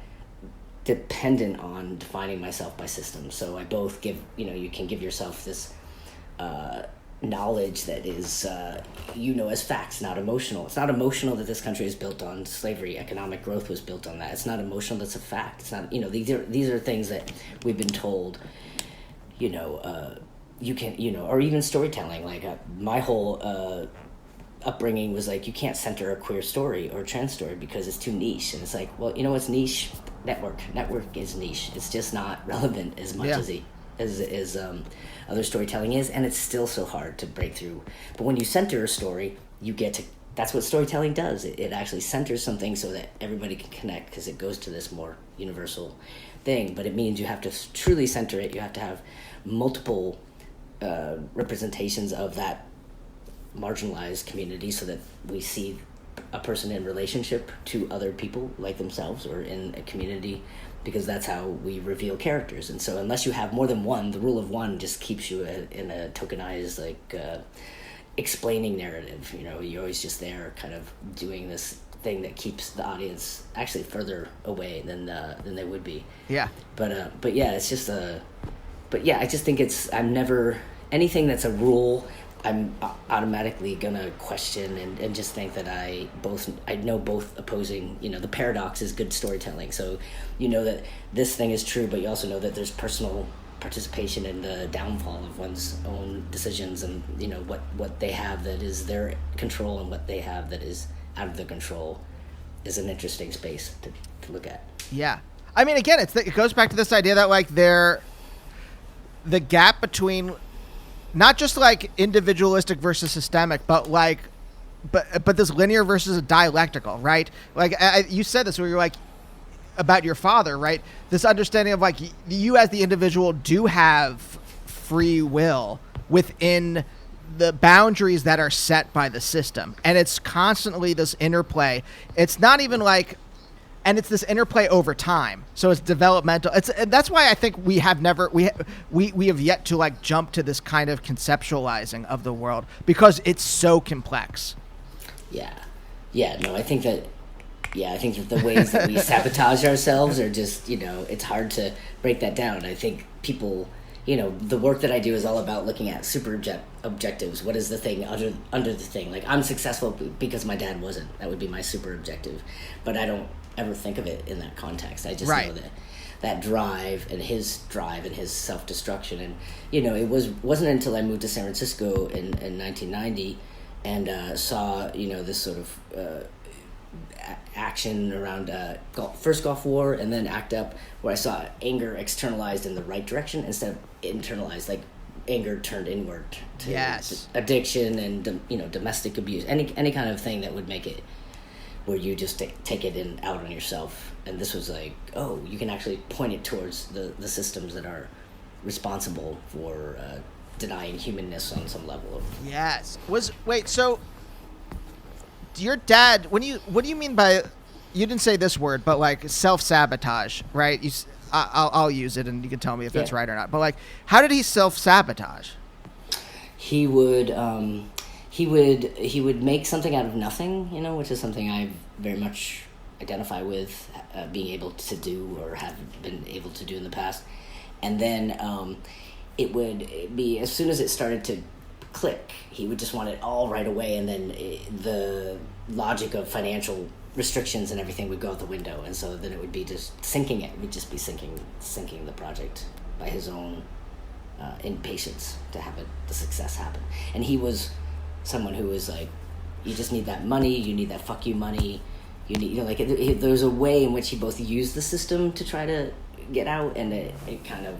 dependent on defining myself by systems. So I both give, you can give yourself this knowledge that is, as facts, not emotional. It's not emotional that this country is built on slavery. Economic growth was built on that. It's not emotional. That's a fact. It's not, these are things that we've been told, you can, or even storytelling. Like my whole upbringing was like, you can't center a queer story or a trans story because it's too niche. And it's like, well, what's niche? Network is niche. It's just not relevant as much as other storytelling is, and it's still so hard to break through. But when you center a story, you get to, that's what storytelling does. It actually centers something so that everybody can connect, because it goes to this more universal thing. But it means you have to truly center it. You have to have multiple representations of that marginalized community, so that we see a person in relationship to other people like themselves, or in a community, because that's how we reveal characters. And so unless you have more than one, the rule of one just keeps you in a tokenized, explaining narrative. You're always just there kind of doing this thing that keeps the audience actually further away than they would be. Yeah. But yeah, it's just I just think I'm never, anything that's a rule, I'm automatically gonna question and just think that I know both opposing. The paradox is good storytelling. So that this thing is true, but you also know that there's personal participation in the downfall of one's own decisions, and what they have that is their control and what they have that is out of their control is an interesting space to look at. Yeah, I mean, again, it goes back to this idea that the gap between not just individualistic versus systemic, but but this linear versus a dialectical, right? You said this where you're about your father, right? This understanding of you as the individual do have free will within the boundaries that are set by the system, and it's constantly this interplay. It's not even and it's this interplay over time. So it's developmental. And that's why I think we have yet to jump to this kind of conceptualizing of the world, because it's so complex. Yeah. No, I think that the ways that we sabotage ourselves are just, it's hard to break that down. I think people, the work that I do is all about looking at super objectives. What is the thing under the thing? I'm successful because my dad wasn't. That would be my super objective. But I don't ever think of it in that context. I just know that drive and his self-destruction. And, it wasn't until I moved to San Francisco in 1990 and saw, this sort of action around first Gulf War and then ACT UP, where I saw anger externalized in the right direction instead of internalized, anger turned inward to addiction and domestic abuse, any kind of thing that would make it where you just take it out on yourself. And this was you can actually point it towards the systems that are responsible for denying humanness on some level. Yes. So your dad, what do you mean by, you didn't say this word, but self-sabotage, right? I'll use it and you can tell me if it's right or not. But how did he self-sabotage? He would make something out of nothing, which is something I very much identify with, being able to do or have been able to do in the past. And then it would be, as soon as it started to click, he would just want it all right away, and then the logic of financial restrictions and everything would go out the window, and so then it would be just sinking it. It would just be sinking the project by his own impatience to have the success happen. And he was someone who was you just need that money, you need that fuck you money, you need, there's a way in which he both used the system to try to get out, and it kind of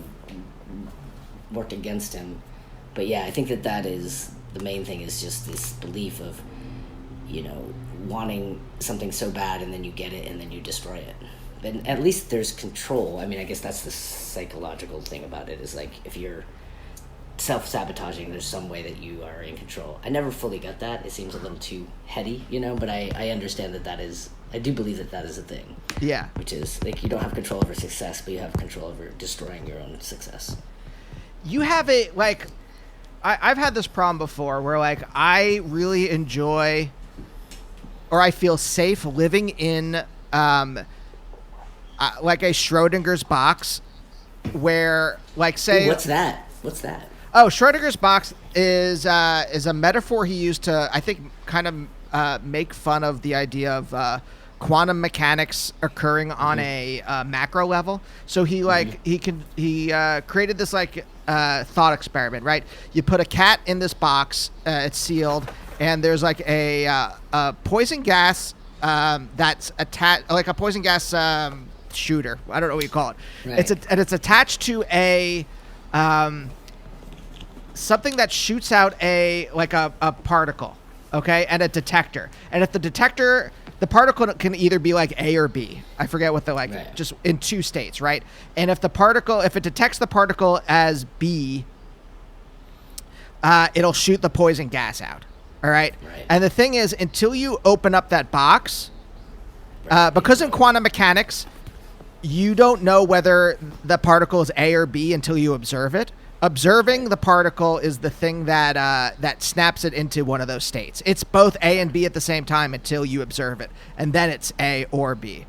worked against him. But yeah, I think that is the main thing, is just this belief of, wanting something so bad and then you get it and then you destroy it. And at least there's control. I mean, I guess that's the psychological thing about it, is if you're self-sabotaging. There's some way that you are in control. I never fully got that. It seems a little too heady, but I understand that is, I do believe that is a thing. Yeah. Which is, like, you don't have control over success, but you have control over destroying your own success. You have I've had this problem before where, like, I really enjoy, or I feel safe living in, like a Schrodinger's box where, like, say... Ooh, what's that? Oh, Schrodinger's box is a metaphor he used to, I think, kind of make fun of the idea of quantum mechanics occurring on a macro level. So he created this thought experiment, right? You put a cat in this box, it's sealed, and there's like a poison gas that's attached, like a poison gas shooter. I don't know what you call it. Right. It's attached to a something that shoots out a particle, okay, and a detector. And if the particle can either be like A or B. I forget what right. Just in two states, right? And if it detects the particle as B, it'll shoot the poison gas out. All right. And the thing is, until you open up that box, because in quantum mechanics, you don't know whether the particle is A or B until you observe it. Observing the particle is the thing that snaps it into one of those states. It's both A and B at the same time until you observe it, and then it's A or B.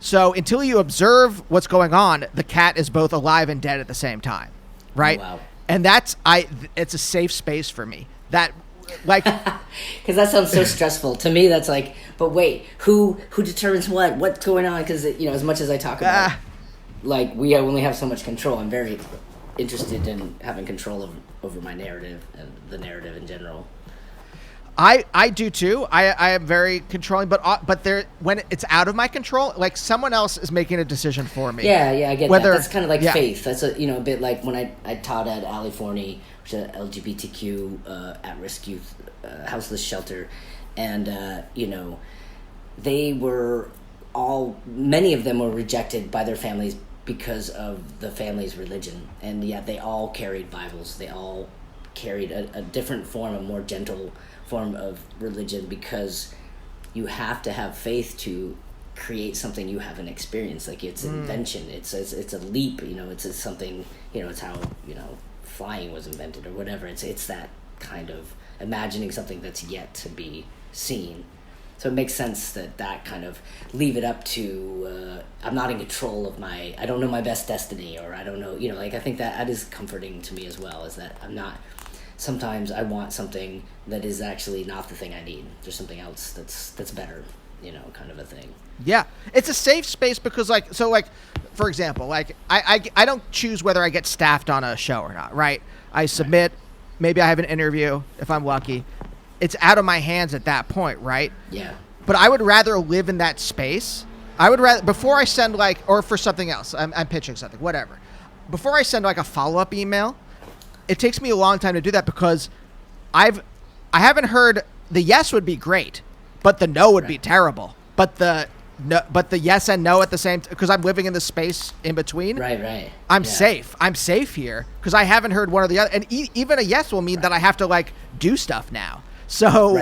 So until you observe what's going on, the cat is both alive and dead at the same time, right? Oh, wow. And it's a safe space for me. That, like, because that sounds so stressful to me. That's like, but wait, who determines what's going on? Because as much as I talk about, like, we only have so much control. I'm very interested in having control over my narrative and the narrative in general. I do too. I am very controlling, but there, when it's out of my control, like someone else is making a decision for me. Yeah, I get that. That's kind of like faith. That's a bit like when I taught at Ali Forney, which is an LGBTQ at-risk youth houseless shelter, and many of them were rejected by their families because of the family's religion, and yet they all carried Bibles. They all carried a different form, a more gentle form of religion, because you have to have faith to create something you haven't experienced. Like, it's an invention. It's a leap. It's something. It's how flying was invented or whatever. It's that kind of imagining something that's yet to be seen. So it makes sense that kind of leave it up to, I'm not in control of I don't know my best destiny, or I don't know, I think that is comforting to me as well, is that I'm not, sometimes I want something that is actually not the thing I need. There's something else that's better, kind of a thing. Yeah. It's a safe space because, for example, I don't choose whether I get staffed on a show or not, right? I submit, maybe I have an interview if I'm lucky. It's out of my hands at that point, right? Yeah. But I would rather live in that space. I would rather, before I send or for something else, I'm pitching something, whatever. Before I send a follow-up email, it takes me a long time to do that because I haven't heard, the yes would be great, but the no would be terrible. But the yes and no at the same, because I'm living in the space in between. Right. I'm safe. I'm safe here because I haven't heard one or the other. And even a yes will mean that I have to do stuff now. So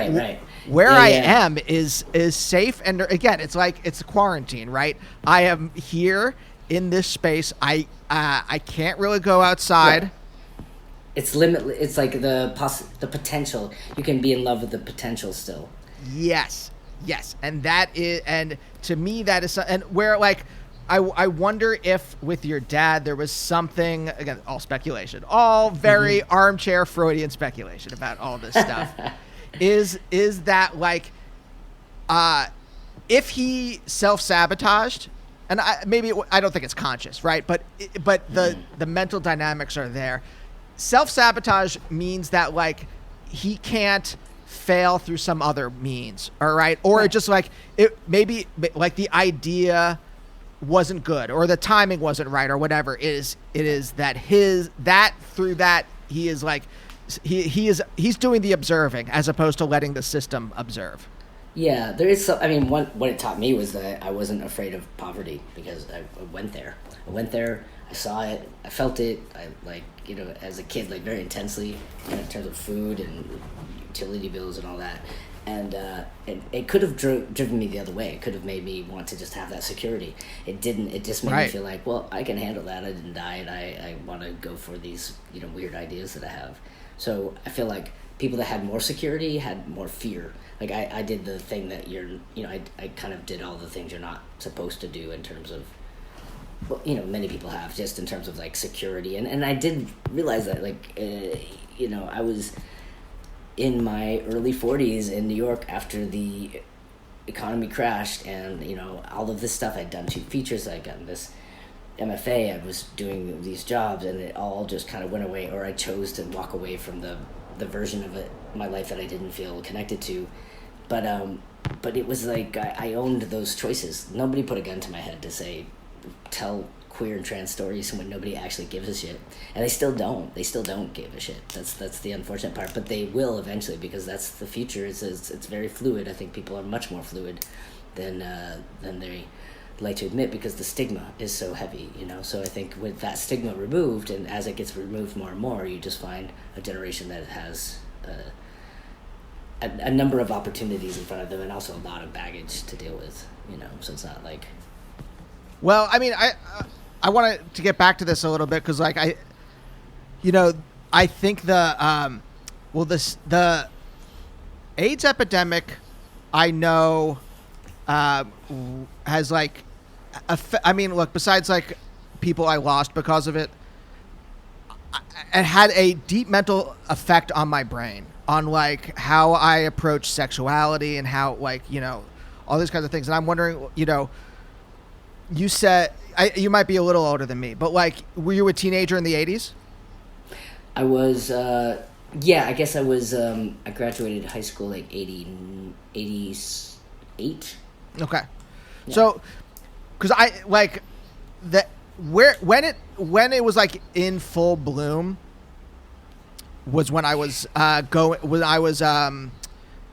where I am is safe, and again, it's a quarantine, right? I am here in this space. I can't really go outside. Yeah. It's limitless. It's like the potential. You can be in love with the potential still. Yes, and to me that is, and where I wonder if with your dad there was something, again, all speculation, all very armchair Freudian speculation about all this stuff. Is that if he self-sabotaged, and I don't think it's conscious, right? But the mental dynamics are there. Self-sabotage means that he can't fail through some other means, all right? Or just it maybe the idea wasn't good, or the timing wasn't right, or whatever. It is that through that he is he's doing the observing as opposed to letting the system observe. Yeah, there is some. I mean, what it taught me was that I wasn't afraid of poverty because I went there. I saw it, I felt it, I as a kid, very intensely, in terms of food and utility bills and all that. And it could have driven me the other way. It could have made me want to just have that security. It didn't. It just made me feel like, well, I can handle that. I didn't die, and I want to go for these weird ideas that I have. So I feel like people that had more security had more fear. I did the thing that I kind of did all the things you're not supposed to do in terms of, well, many people have, just in terms of security. And I did realize that I was in my early 40s in New York after the economy crashed, and all of this stuff. I'd done 2 features, I'd gotten this MFA, I was doing these jobs, and it all just kind of went away, or I chose to walk away from the version of my life that I didn't feel connected to. But it was I owned those choices. Nobody put a gun to my head to say, tell queer and trans stories when nobody actually gives a shit, and they still don't give a shit. That's the unfortunate part, but they will eventually, because that's the future. It's very fluid. I think people are much more fluid than they like to admit, because the stigma is so heavy, so I think with that stigma removed, and as it gets removed more and more, you just find a generation that has a number of opportunities in front of them, and also a lot of baggage to deal with, so it's not Well, I mean, I wanted to get back to this a little bit, because I think the AIDS epidemic, I know, has look, besides people I lost because of it, it had a deep mental effect on my brain, on how I approach sexuality, and how all these kinds of things. And I'm wondering, you said you might be a little older than me, but were you a teenager in the 80s? I was, yeah, I guess I was, I graduated high school 88. Okay. Yeah. So, because when it was in full bloom was when I was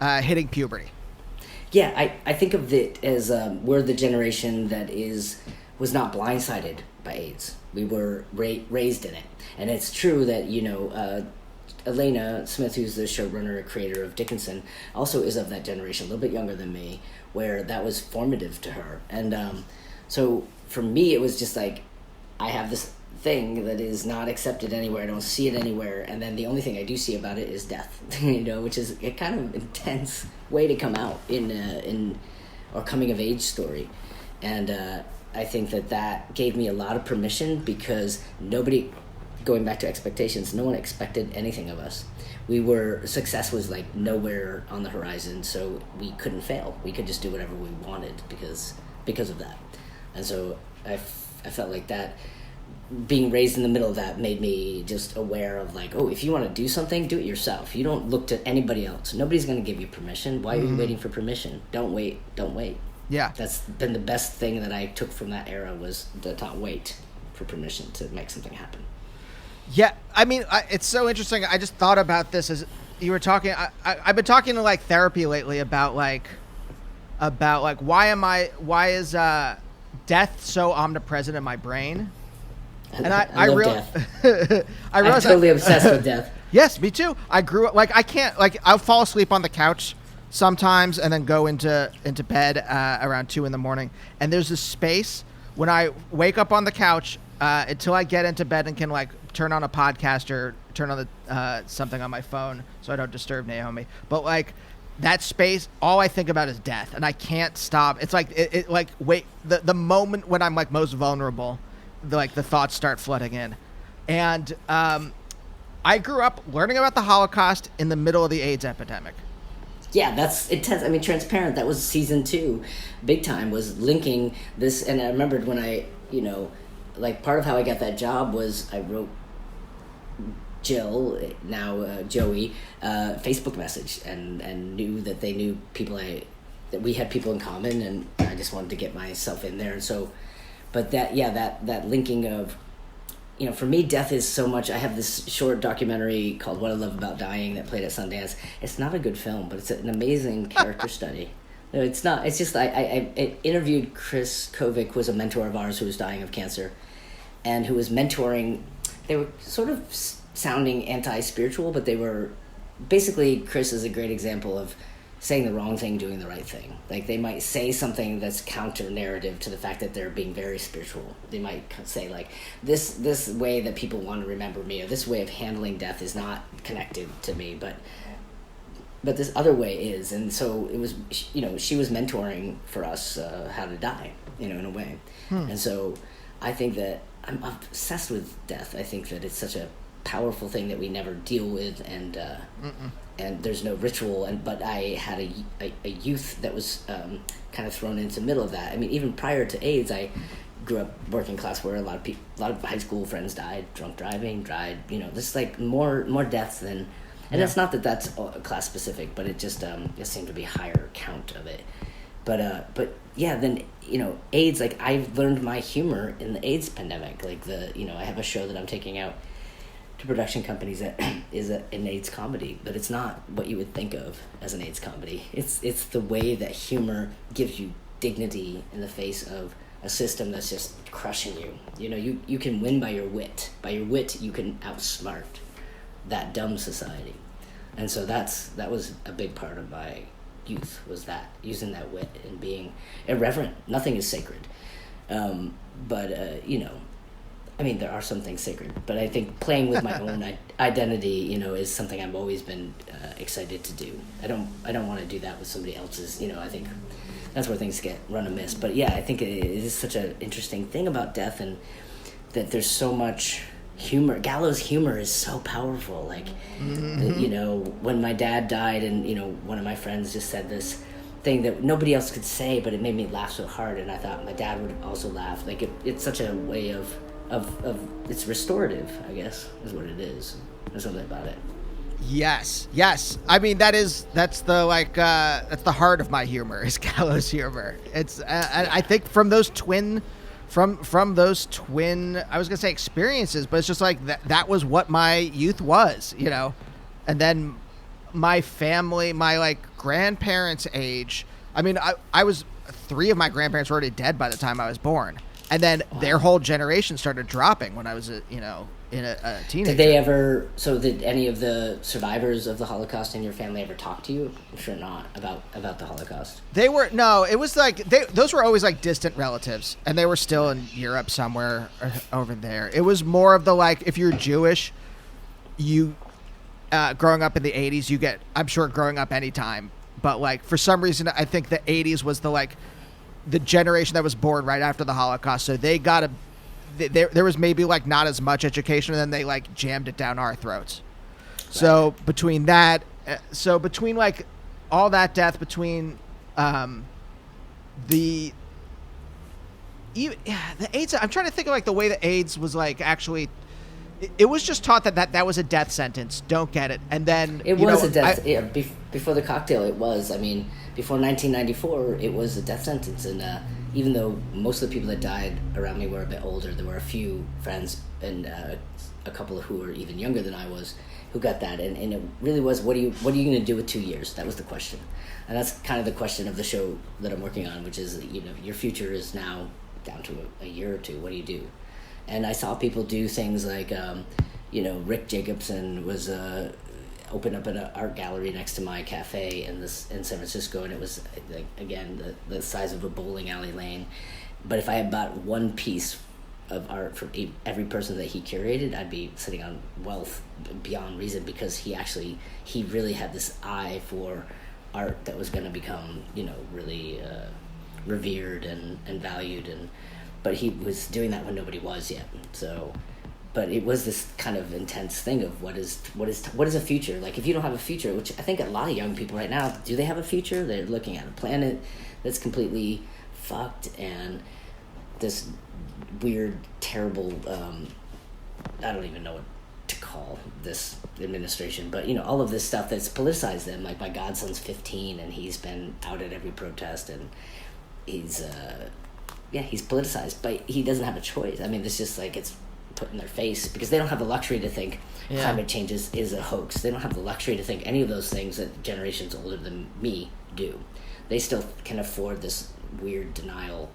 hitting puberty. Yeah, I think of it as we're the generation that was not blindsided by AIDS. We were raised in it, and it's true that Elena Smith, who's the showrunner and creator of Dickinson, also is of that generation, a little bit younger than me, where that was formative to her. And so for me, it was just I have this thing that is not accepted anywhere. I don't see it anywhere, and then the only thing I do see about it is death. Which is a kind of intense way to come out in or coming of age story. And I think that gave me a lot of permission, because nobody, going back to expectations, no one expected anything of us. Success was nowhere on the horizon, so we couldn't fail. We could just do whatever we wanted because of that. And so I felt like that, being raised in the middle of that, made me just aware of if you want to do something, do it yourself. You don't look to anybody else. Nobody's going to give you permission. Why are you waiting for permission? Don't wait. Yeah. That's been the best thing that I took from that era, was to not wait for permission to make something happen. Yeah, I mean, it's so interesting. I just thought about this as you were talking. I've been talking to therapy lately about why is death so omnipresent in my brain? And I love death. I'm totally obsessed with death. Yes, me too. I grew up I can't I'll fall asleep on the couch sometimes, and then go into bed around 2 a.m, and there's this space when I wake up on the couch until I get into bed and can turn on a podcast or turn on the something on my phone so I don't disturb Naomi. But that space, all I think about is death, and I can't stop. It's the moment when I'm most vulnerable, the thoughts start flooding in. And I grew up learning about the Holocaust in the middle of the AIDS epidemic. Yeah, that's intense. I mean, Transparent, that was season 2, big time, was linking this. And I remembered when I, part of how I got that job was I wrote Jill, now Joey, Facebook message, and knew that they knew people that we had people in common, and I just wanted to get myself in there. And so, but that linking of, for me, death is so much. I have this short documentary called What I Love About Dying that played at Sundance. It's not a good film, but it's an amazing character study. No, it's not. It's just I interviewed Chris Kovic, who was a mentor of ours who was dying of cancer, and who was mentoring. They were sort of sounding anti-spiritual, but they were basically, Chris is a great example of saying the wrong thing, doing the right thing. Like, they might say something that's counter-narrative to the fact that they're being very spiritual. They might say, like, this way that people want to remember me, or this way of handling death is not connected to me, but this other way is. And so it was, she was mentoring for us how to die, in a way. And so I think that I'm obsessed with death. I think that it's such a powerful thing that we never deal with, and there's no ritual. But I had a youth that was kind of thrown into the middle of that. I mean, even prior to AIDS, I grew up working class, where a lot of high school friends died, drunk driving, this like more deaths than. And it's not that that's class specific, but it just seemed to be a higher count of it. But yeah, then AIDS. Like, I've learned my humor in the AIDS pandemic. Like, I have a show that I'm taking out to production companies that is an AIDS comedy, but it's not what you would think of as an AIDS comedy. It's the way that humor gives you dignity in the face of a system that's just crushing you. You can win by your wit. By your wit, you can outsmart that dumb society. And so that was a big part of my youth, was that, using that wit and being irreverent. Nothing is sacred. I mean, there are some things sacred, but I think playing with my own identity, is something I've always been excited to do. I don't want to do that with somebody else's. I think that's where things get run amiss. But yeah, I think it is such an interesting thing about death, and that there's so much humor. Gallows humor is so powerful. Like, when my dad died, and one of my friends just said this thing that nobody else could say, but it made me laugh so hard, and I thought my dad would also laugh. Like, it's such a way of it's restorative, I guess, is what it is. There's something about it. Yes. I mean, that's the heart of my humor, is gallows humor. It's I think from those twin I was gonna say experiences, but it's just like that was what my youth was, and then my family, my like grandparents' age. I mean, I was 3 of my grandparents were already dead by the time I was born. And then their whole generation started dropping when I was, a teenager. Did any of the survivors of the Holocaust in your family ever talk to you? I'm sure not, about the Holocaust. It was like, those were always like distant relatives, and they were still in Europe somewhere over there. It was more of the, like, if you're Jewish, you, growing up in the 80s, you get, I'm sure growing up anytime, but like, for some reason, I think the 80s was the generation that was born right after the Holocaust, so they got there was maybe like not as much education, and then they like jammed it down our throats. Right. So between like all that death, between the AIDS, I'm trying to think of like the way that AIDS was like actually. It was just taught that was a death sentence. Don't get it. And then it was a death. Before the cocktail, it was. I mean, before 1994, it was a death sentence. And even though most of the people that died around me were a bit older, there were a few friends and a couple who were even younger than I was who got that. And it really was, what are you going to do with 2 years? That was the question. And that's kind of the question of the show that I'm working on, which is, your future is now down to a year or two. What do you do? And I saw people do things like, Rick Jacobson was opened up an art gallery next to my cafe in San Francisco, and it was, like, again, the size of a bowling alley lane. But if I had bought one piece of art from every person that he curated, I'd be sitting on wealth beyond reason, because he really had this eye for art that was going to become, really revered and valued, but he was doing that when nobody was yet. So, but it was this kind of intense thing of what is a future? Like, if you don't have a future, which I think a lot of young people right now, do they have a future? They're looking at a planet that's completely fucked, and this weird, terrible, I don't even know what to call this administration, but all of this stuff that's politicized them. Like, my godson's 15, and he's been out at every protest, and he's politicized, but he doesn't have a choice. I mean, it's just like it's put in their face, because they don't have the luxury to think climate change is a hoax. They don't have the luxury to think any of those things that generations older than me do. They still can afford this weird denial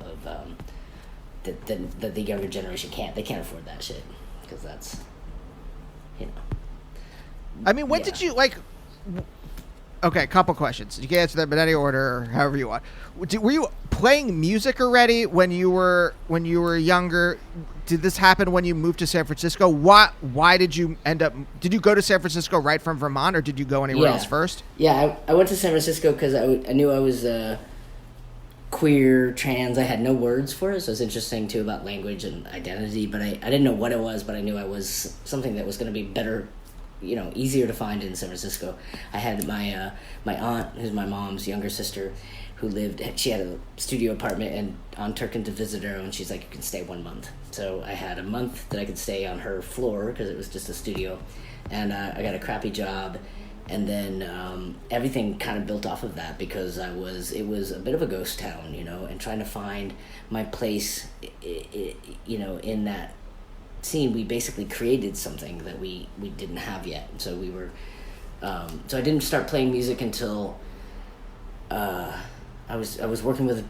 that the younger generation can't. They can't afford that shit because that's, you know. I mean, when did you like? Okay, couple questions. You can answer them in any order, or however you want. Were you playing music already when you were younger? Did this happen when you moved to San Francisco? Why did you end up? Did you go to San Francisco right from Vermont, or did you go anywhere else first? Yeah, I went to San Francisco because I knew I was queer, trans. I had no words for it, so it's interesting too about language and identity. But I didn't know what it was, but I knew I was something that was going to be better, you know, easier to find in San Francisco. I had my aunt, who's my mom's younger sister, who she had a studio apartment and on Turkin to visit her, and she's like, you can stay 1 month. So I had a month that I could stay on her floor because it was just a studio, and I got a crappy job, and then everything kind of built off of that because it was a bit of a ghost town, you know, and trying to find my place, you know, in that scene. We basically created something that we didn't have yet, and so we were so I didn't start playing music until I was working with a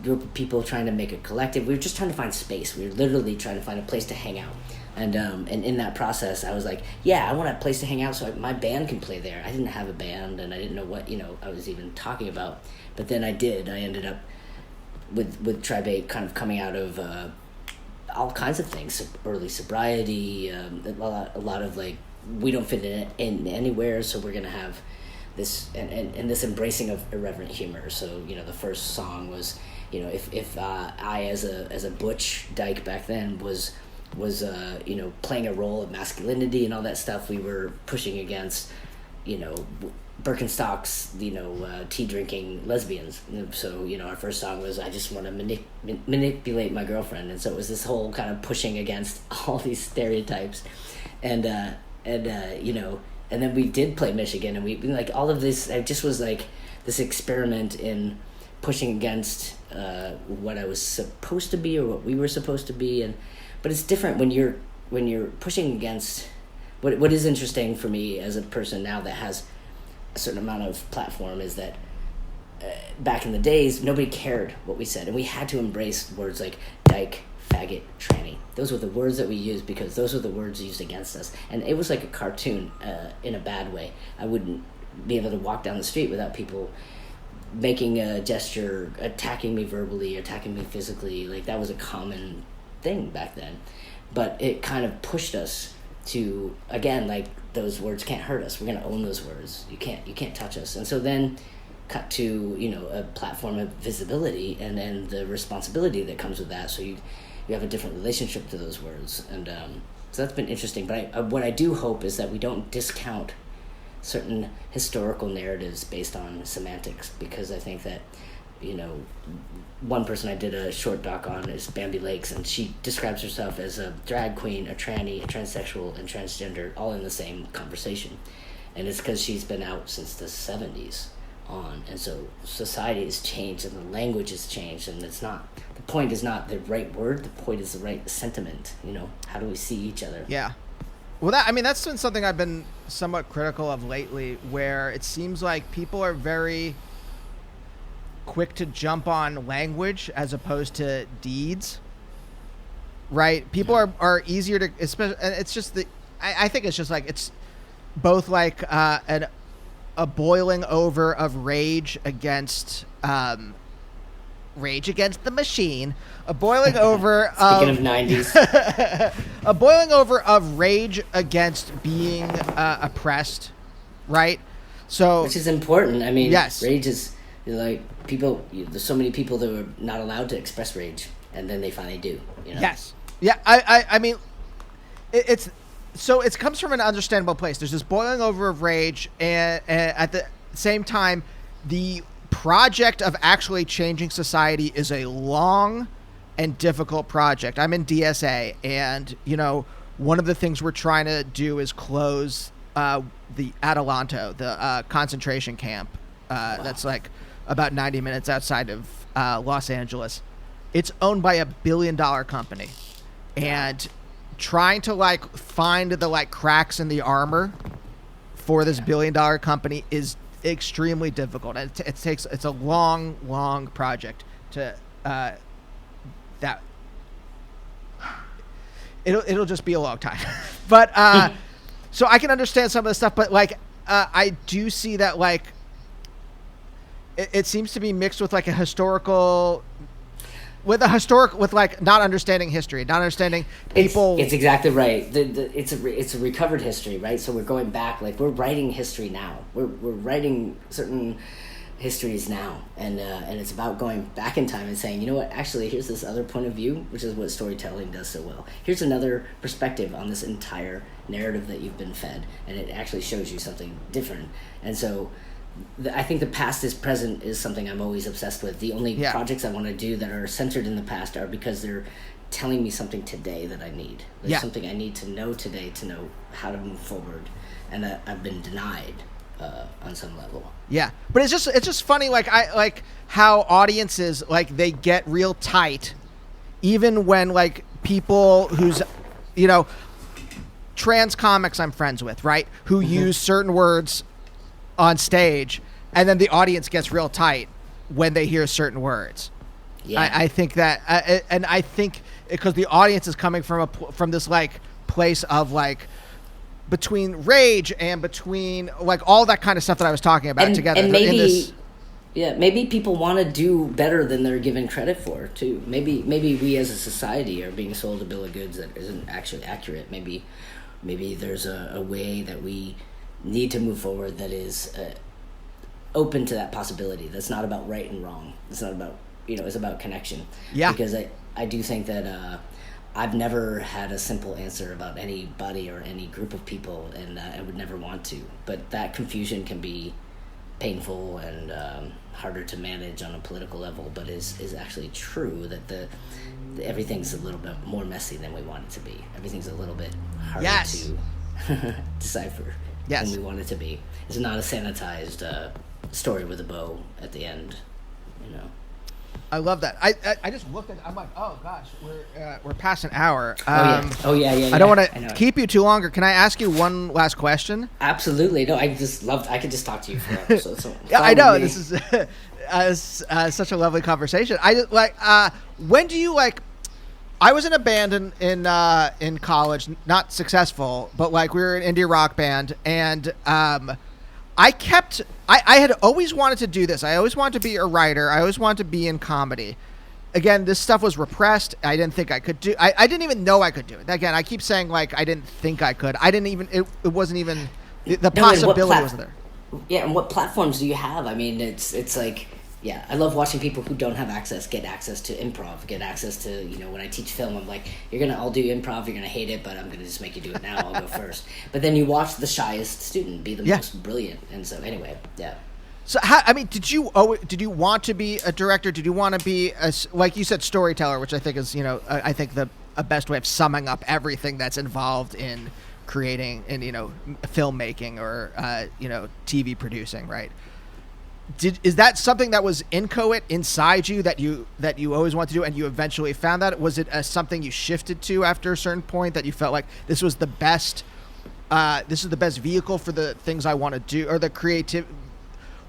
group of people trying to make a collective. We were just trying to find space. We were literally trying to find a place to hang out, and in that process I was like, yeah, I want a place to hang out so my band can play there. I didn't have a band and I didn't know what, you know, I was even talking about, but then I ended up with Tribe 8 kind of coming out of all kinds of things, early sobriety, a lot of like, we don't fit in anywhere, so we're gonna have this and this embracing of irreverent humor. So, you know, the first song was, you know, if I as a butch dyke back then was you know, playing a role of masculinity and all that stuff, we were pushing against, you know, Birkenstocks, you know, tea drinking lesbians. So, you know, our first song was I just want to manipulate my girlfriend, and so it was this whole kind of pushing against all these stereotypes, and you know, and then we did play Michigan, and we like all of this. It just was like this experiment in pushing against what I was supposed to be or what we were supposed to be, but it's different when you're pushing against. What is interesting for me as a person now that has a certain amount of platform is that back in the days, nobody cared what we said, and we had to embrace words like dyke, faggot, tranny. Those were the words that we used because those were the words used against us, and it was like a cartoon in a bad way. I wouldn't be able to walk down the street without people making a gesture, attacking me verbally, attacking me physically. Like, that was a common thing back then, but it kind of pushed us to, again, like, those words can't hurt us. We're going to own those words. You can't touch us. And so then cut to, you know, a platform of visibility and then the responsibility that comes with that. So you have a different relationship to those words. And so that's been interesting. But what I do hope is that we don't discount certain historical narratives based on semantics, because I think that, you know, one person I did a short doc on is Bambi Lakes, and she describes herself as a drag queen, a tranny, a transsexual, and transgender, all in the same conversation. And it's because she's been out since the 70s on, and so society has changed and the language has changed, and it's not, the point is not the right word, the point is the right sentiment. You know, how do we see each other? Yeah. Well, that's been something I've been somewhat critical of lately, where it seems like people are very quick to jump on language as opposed to deeds, right? People are easier to, especially, and it's just I think it's just like, it's both like a boiling over of rage against the machine, a boiling over Speaking of 90s. A boiling over of rage against being oppressed, right? So, which is important. I mean, yes. Rage is, like, people, there's so many people that were not allowed to express rage, and then they finally do, you know? Yes. Yeah, I mean, it's so it comes from an understandable place. There's this boiling over of rage, and at the same time, the project of actually changing society is a long and difficult project. I'm in DSA, and, you know, one of the things we're trying to do is close the Adelanto, the concentration camp. Wow. That's like about 90 minutes outside of Los Angeles. It's owned by $1 billion company, and trying to like find the like cracks in the armor for this $1 billion company is extremely difficult. And it's a long project to that it'll just be a long time. But so I can understand some of the stuff, but like I do see that like it seems to be mixed with like with like not understanding history, not understanding people. It's exactly right. It's a recovered history, right? So we're going back, like we're writing history now. We're writing certain histories now, and it's about going back in time and saying, you know what, actually here's this other point of view, which is what storytelling does so well. Here's another perspective on this entire narrative that you've been fed, and it actually shows you something different. And so I think the past is present is something I'm always obsessed with. The only projects I want to do that are centered in the past are because they're telling me something today that I need. There's something I need to know today to know how to move forward, and I've been denied on some level. Yeah, but it's just funny, like I like how audiences like they get real tight, even when like people who's, you know, trans comics I'm friends with, right, who use certain words on stage, and then the audience gets real tight when they hear certain words. Yeah, I think that, and I think because the audience is coming from this like place of like between rage and between like all that kind of stuff that I was talking about together. And maybe, maybe people want to do better than they're given credit for too. Maybe we as a society are being sold a bill of goods that isn't actually accurate. Maybe there's a way that we need to move forward that is open to that possibility. That's not about right and wrong. It's not about, it's about connection. Yeah. Because I do think that I've never had a simple answer about anybody or any group of people, and I would never want to. But that confusion can be painful and harder to manage on a political level, but is actually true that everything's a little bit more messy than we want it to be. Everything's a little bit harder to decipher than we want it to be. It's not a sanitized story with a bow at the end, I love that. I just looked at. I'm like, oh gosh, we're past an hour. Oh yeah. I don't want to keep you too longer. Can I ask you one last question? Absolutely. No, I could just talk to you forever. So yeah, I know this is such a lovely conversation. When do you like? I was in a band in college, not successful, but like we were an indie rock band, and I had always wanted to do this. I always wanted to be a writer. I always wanted to be in comedy. Again, this stuff was repressed. I didn't think I could do. I didn't even know I could do it. Again, I keep saying like I didn't think I could. I didn't even. It wasn't even the possibility wasn't there. Yeah, and what platforms do you have? I mean, it's like. Yeah, I love watching people who don't have get access to improv, get access to, when I teach film, I'm like, you're going to all do improv, you're going to hate it, but I'm going to just make you do it now, I'll go first. But then you watch the shyest student be the most brilliant, and so anyway, yeah. So, did you want to be a director? Did you want to be, like you said, storyteller, which I think is, I think a best way of summing up everything that's involved in creating and, filmmaking or, TV producing, right? Is that something that was inchoate inside you that you always wanted to do, and you eventually found that? Was it something you shifted to after a certain point that you felt like this was the best vehicle for the things I want to do, or the creative,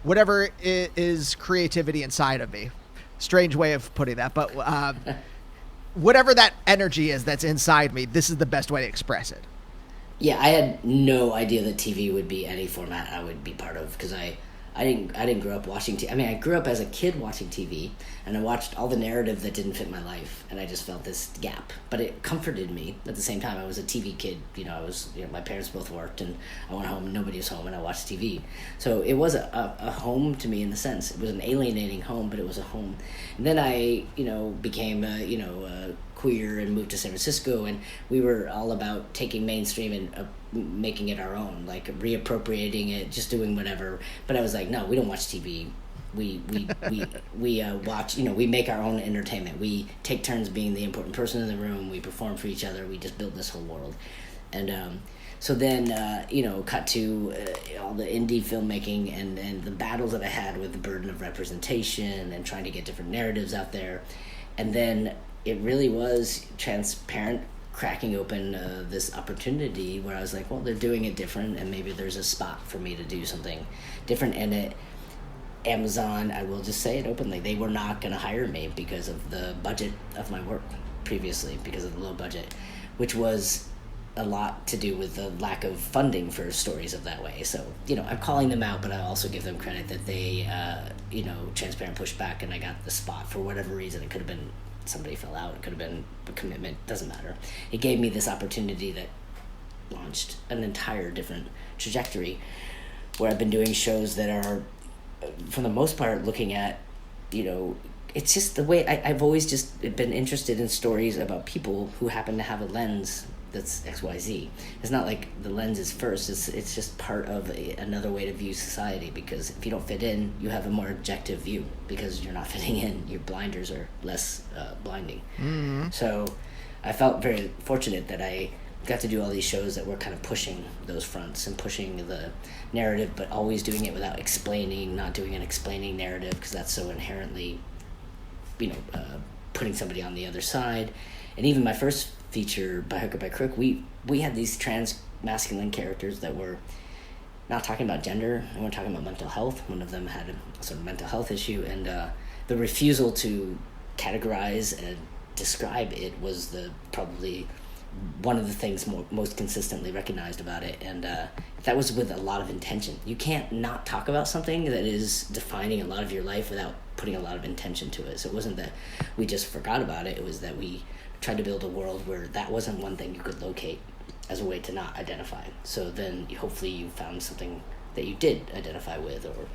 whatever is creativity inside of me? Strange way of putting that, but whatever that energy is that's inside me, this is the best way to express it. Yeah, I had no idea that TV would be any format I would be part of, because I didn't grow up watching TV. I mean, I grew up as a kid watching TV, and I watched all the narrative that didn't fit my life, and I just felt this gap. But it comforted me at the same time. I was a TV kid. My parents both worked, and I went home and nobody was home, and I watched TV. So it was a home to me in the sense. It was an alienating home, but it was a home. And then I, became queer and moved to San Francisco, and we were all about taking mainstream and making it our own, like reappropriating it, just doing whatever. But I was like, no, we don't watch TV. We watch, we make our own entertainment. We take turns being the important person in the room. We perform for each other. We just build this whole world. And so then, cut to all the indie filmmaking and the battles that I had with the burden of representation and trying to get different narratives out there. And then it really was transparent, cracking open this opportunity where I was like, well, they're doing it different, and maybe there's a spot for me to do something different. And Amazon, I will just say it openly, they were not going to hire me because of the budget of my work. previously because of the low budget, which was a lot to do with the lack of funding for stories of that way. So, I'm calling them out, but I also give them credit that they, Transparent pushed back and I got the spot for whatever reason. It could have been somebody fell out. It could have been a commitment. Doesn't matter. It gave me this opportunity that launched an entire different trajectory where I've been doing shows that are, for the most part, looking at, it's just the way I've always just been interested in stories about people who happen to have a lens that's XYZ. It's not like the lens is first. It's just part of another way to view society, because if you don't fit in, you have a more objective view because you're not fitting in. Your blinders are less blinding. Mm-hmm. So I felt very fortunate that I got to do all these shows that were kind of pushing those fronts and pushing the narrative, but always doing it without explaining, not doing an explaining narrative, because that's so inherently, putting somebody on the other side. And even my first feature, By Hook or By Crook, we had these trans masculine characters that were not talking about gender, and we're talking about mental health. One of them had a sort of mental health issue, and the refusal to categorize and describe it was probably one of the things most consistently recognized about it, and that was with a lot of intention. You can't not talk about something that is defining a lot of your life without putting a lot of intention to it. So it wasn't that we just forgot about it, it was that we tried to build a world where that wasn't one thing you could locate as a way to not identify. So then hopefully you found something that you did identify with, or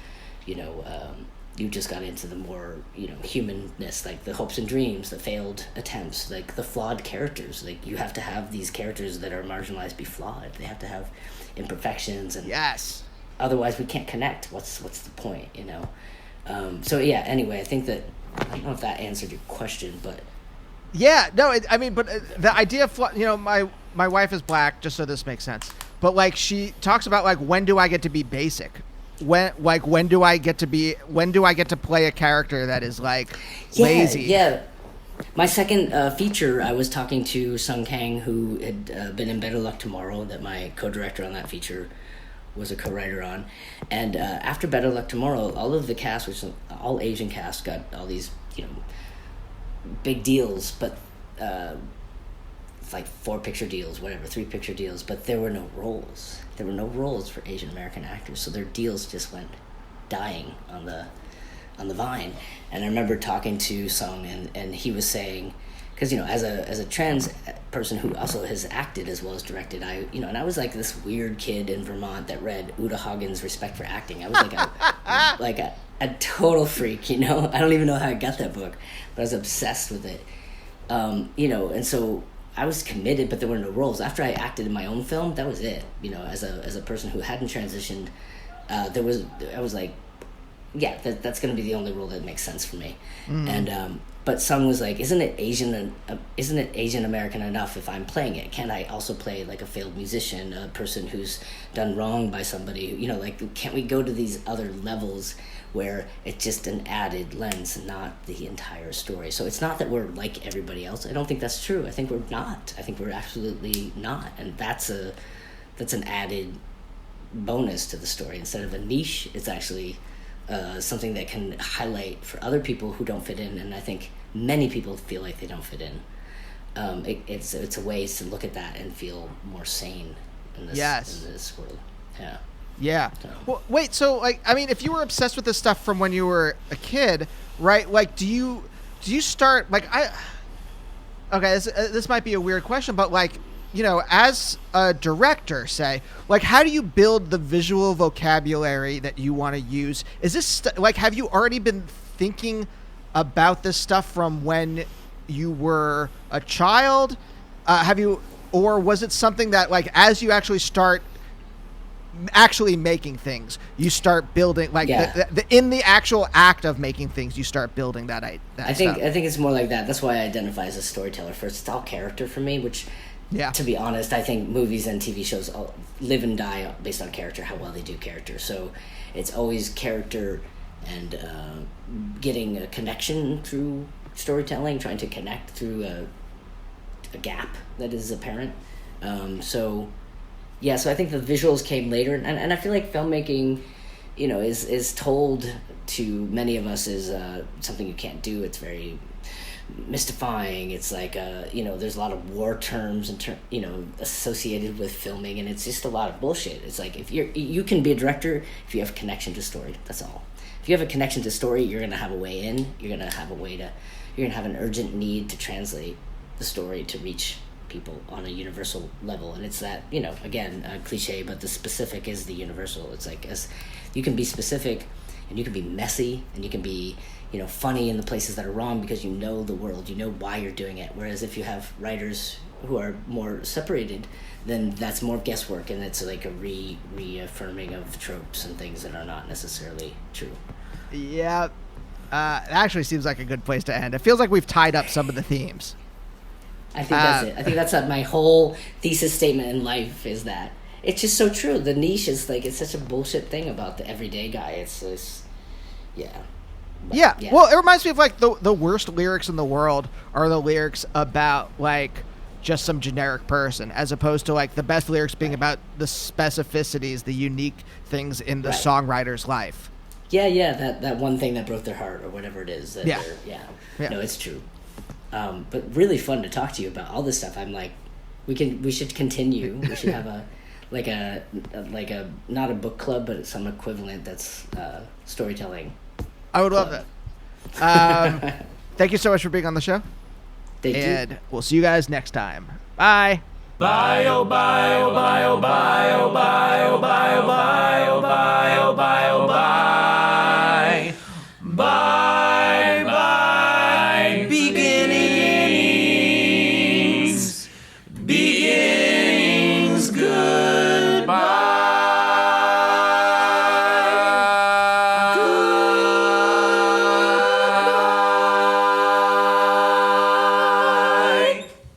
you just got into the more humanness, like the hopes and dreams, the failed attempts, like the flawed characters. Like you have to have these characters that are marginalized be flawed. They have to have imperfections, and yes, otherwise we can't connect. What's the point? So yeah. Anyway, I think that, I don't know if that answered your question, but yeah, no, but the idea of my wife is black, just so this makes sense. But like she talks about like, when do I get to be basic? When do I get to play a character that is like lazy? Yeah. My second feature, I was talking to Sung Kang, who had been in Better Luck Tomorrow, that my co-director on that feature was a co-writer on. And after Better Luck Tomorrow, all of the cast, which is all Asian cast, got all these big deals, but like 4-picture deals, whatever, 3-picture deals, but there were no roles. There were no roles for Asian American actors, so their deals just went dying on the vine. And I remember talking to Sung, and he was saying, because as a trans person who also has acted as well as directed, and I was like this weird kid in Vermont that read Uta Hagen's Respect for Acting. I was like a total freak, I don't even know how I got that book, but I was obsessed with it, and so I was committed, but there were no roles. After I acted in my own film, that was it. As a person who hadn't transitioned, I was like, yeah, that's going to be the only role that makes sense for me. Mm-hmm. And but Sung was like, isn't it Asian American enough if I'm playing it? Can't I also play like a failed musician, a person who's done wrong by somebody? Can't we go to these other levels where it's just an added lens, not the entire story? So it's not that we're like everybody else. I don't think that's true. I think we're not. I think we're absolutely not. And that's an added bonus to the story. Instead of a niche, it's actually something that can highlight for other people who don't fit in. And I think many people feel like they don't fit in. It's a way to look at that and feel more sane in this world. Yeah. Yeah. So. Well, wait. So, if you were obsessed with this stuff from when you were a kid, right? Like, do you start Okay, this might be a weird question, but as a director, say, how do you build the visual vocabulary that you want to use? Is this have you already been thinking about this stuff from when you were a child? Or was it something that as you actually start making things, you start building in the actual act of making things, you start building that I think it's more like that. That's why I identify as a storyteller first. It's all character for me, which, to be honest, I think movies and TV shows all live and die based on character, how well they do character. So it's always character and getting a connection through storytelling, trying to connect through a gap that is apparent. So I think the visuals came later, and I feel like filmmaking, is told to many of us is something you can't do. It's very mystifying. It's like there's a lot of war terms and associated with filming, and it's just a lot of bullshit. It's like if you can be a director if you have a connection to story. That's all. If you have a connection to story, you're gonna have a way in. You're gonna have an urgent need to translate the story to reach people on a universal level. And it's that, again, a cliche, but the specific is the universal. It's like, as you can be specific and you can be messy and you can be funny in the places that are wrong because you know the world, you know why you're doing it. Whereas if you have writers who are more separated, then that's more guesswork, and it's like a reaffirming of tropes and things that are not necessarily true. Yeah, it actually seems like a good place to end. It feels like we've tied up some of the themes. I think that's it. I think that's my whole thesis statement in life, is that it's just so true. The niche is like, it's such a bullshit thing about the everyday guy. It's just, yeah. But, yeah. Well, it reminds me of like the worst lyrics in the world are the lyrics about like just some generic person, as opposed to like the best lyrics being about the specificities, the unique things in the songwriter's life. Yeah, that one thing that broke their heart or whatever it is. Yeah. No, it's true. But really fun to talk to you about all this stuff. I'm like, we should continue. We should have a not a book club, but some equivalent that's storytelling. I would love that. Thank you so much for being on the show. Thank you. And we'll see you guys next time. Bye. Bye, oh, bye, oh, bye, oh, bye, oh, bye, oh, bye, oh, bye.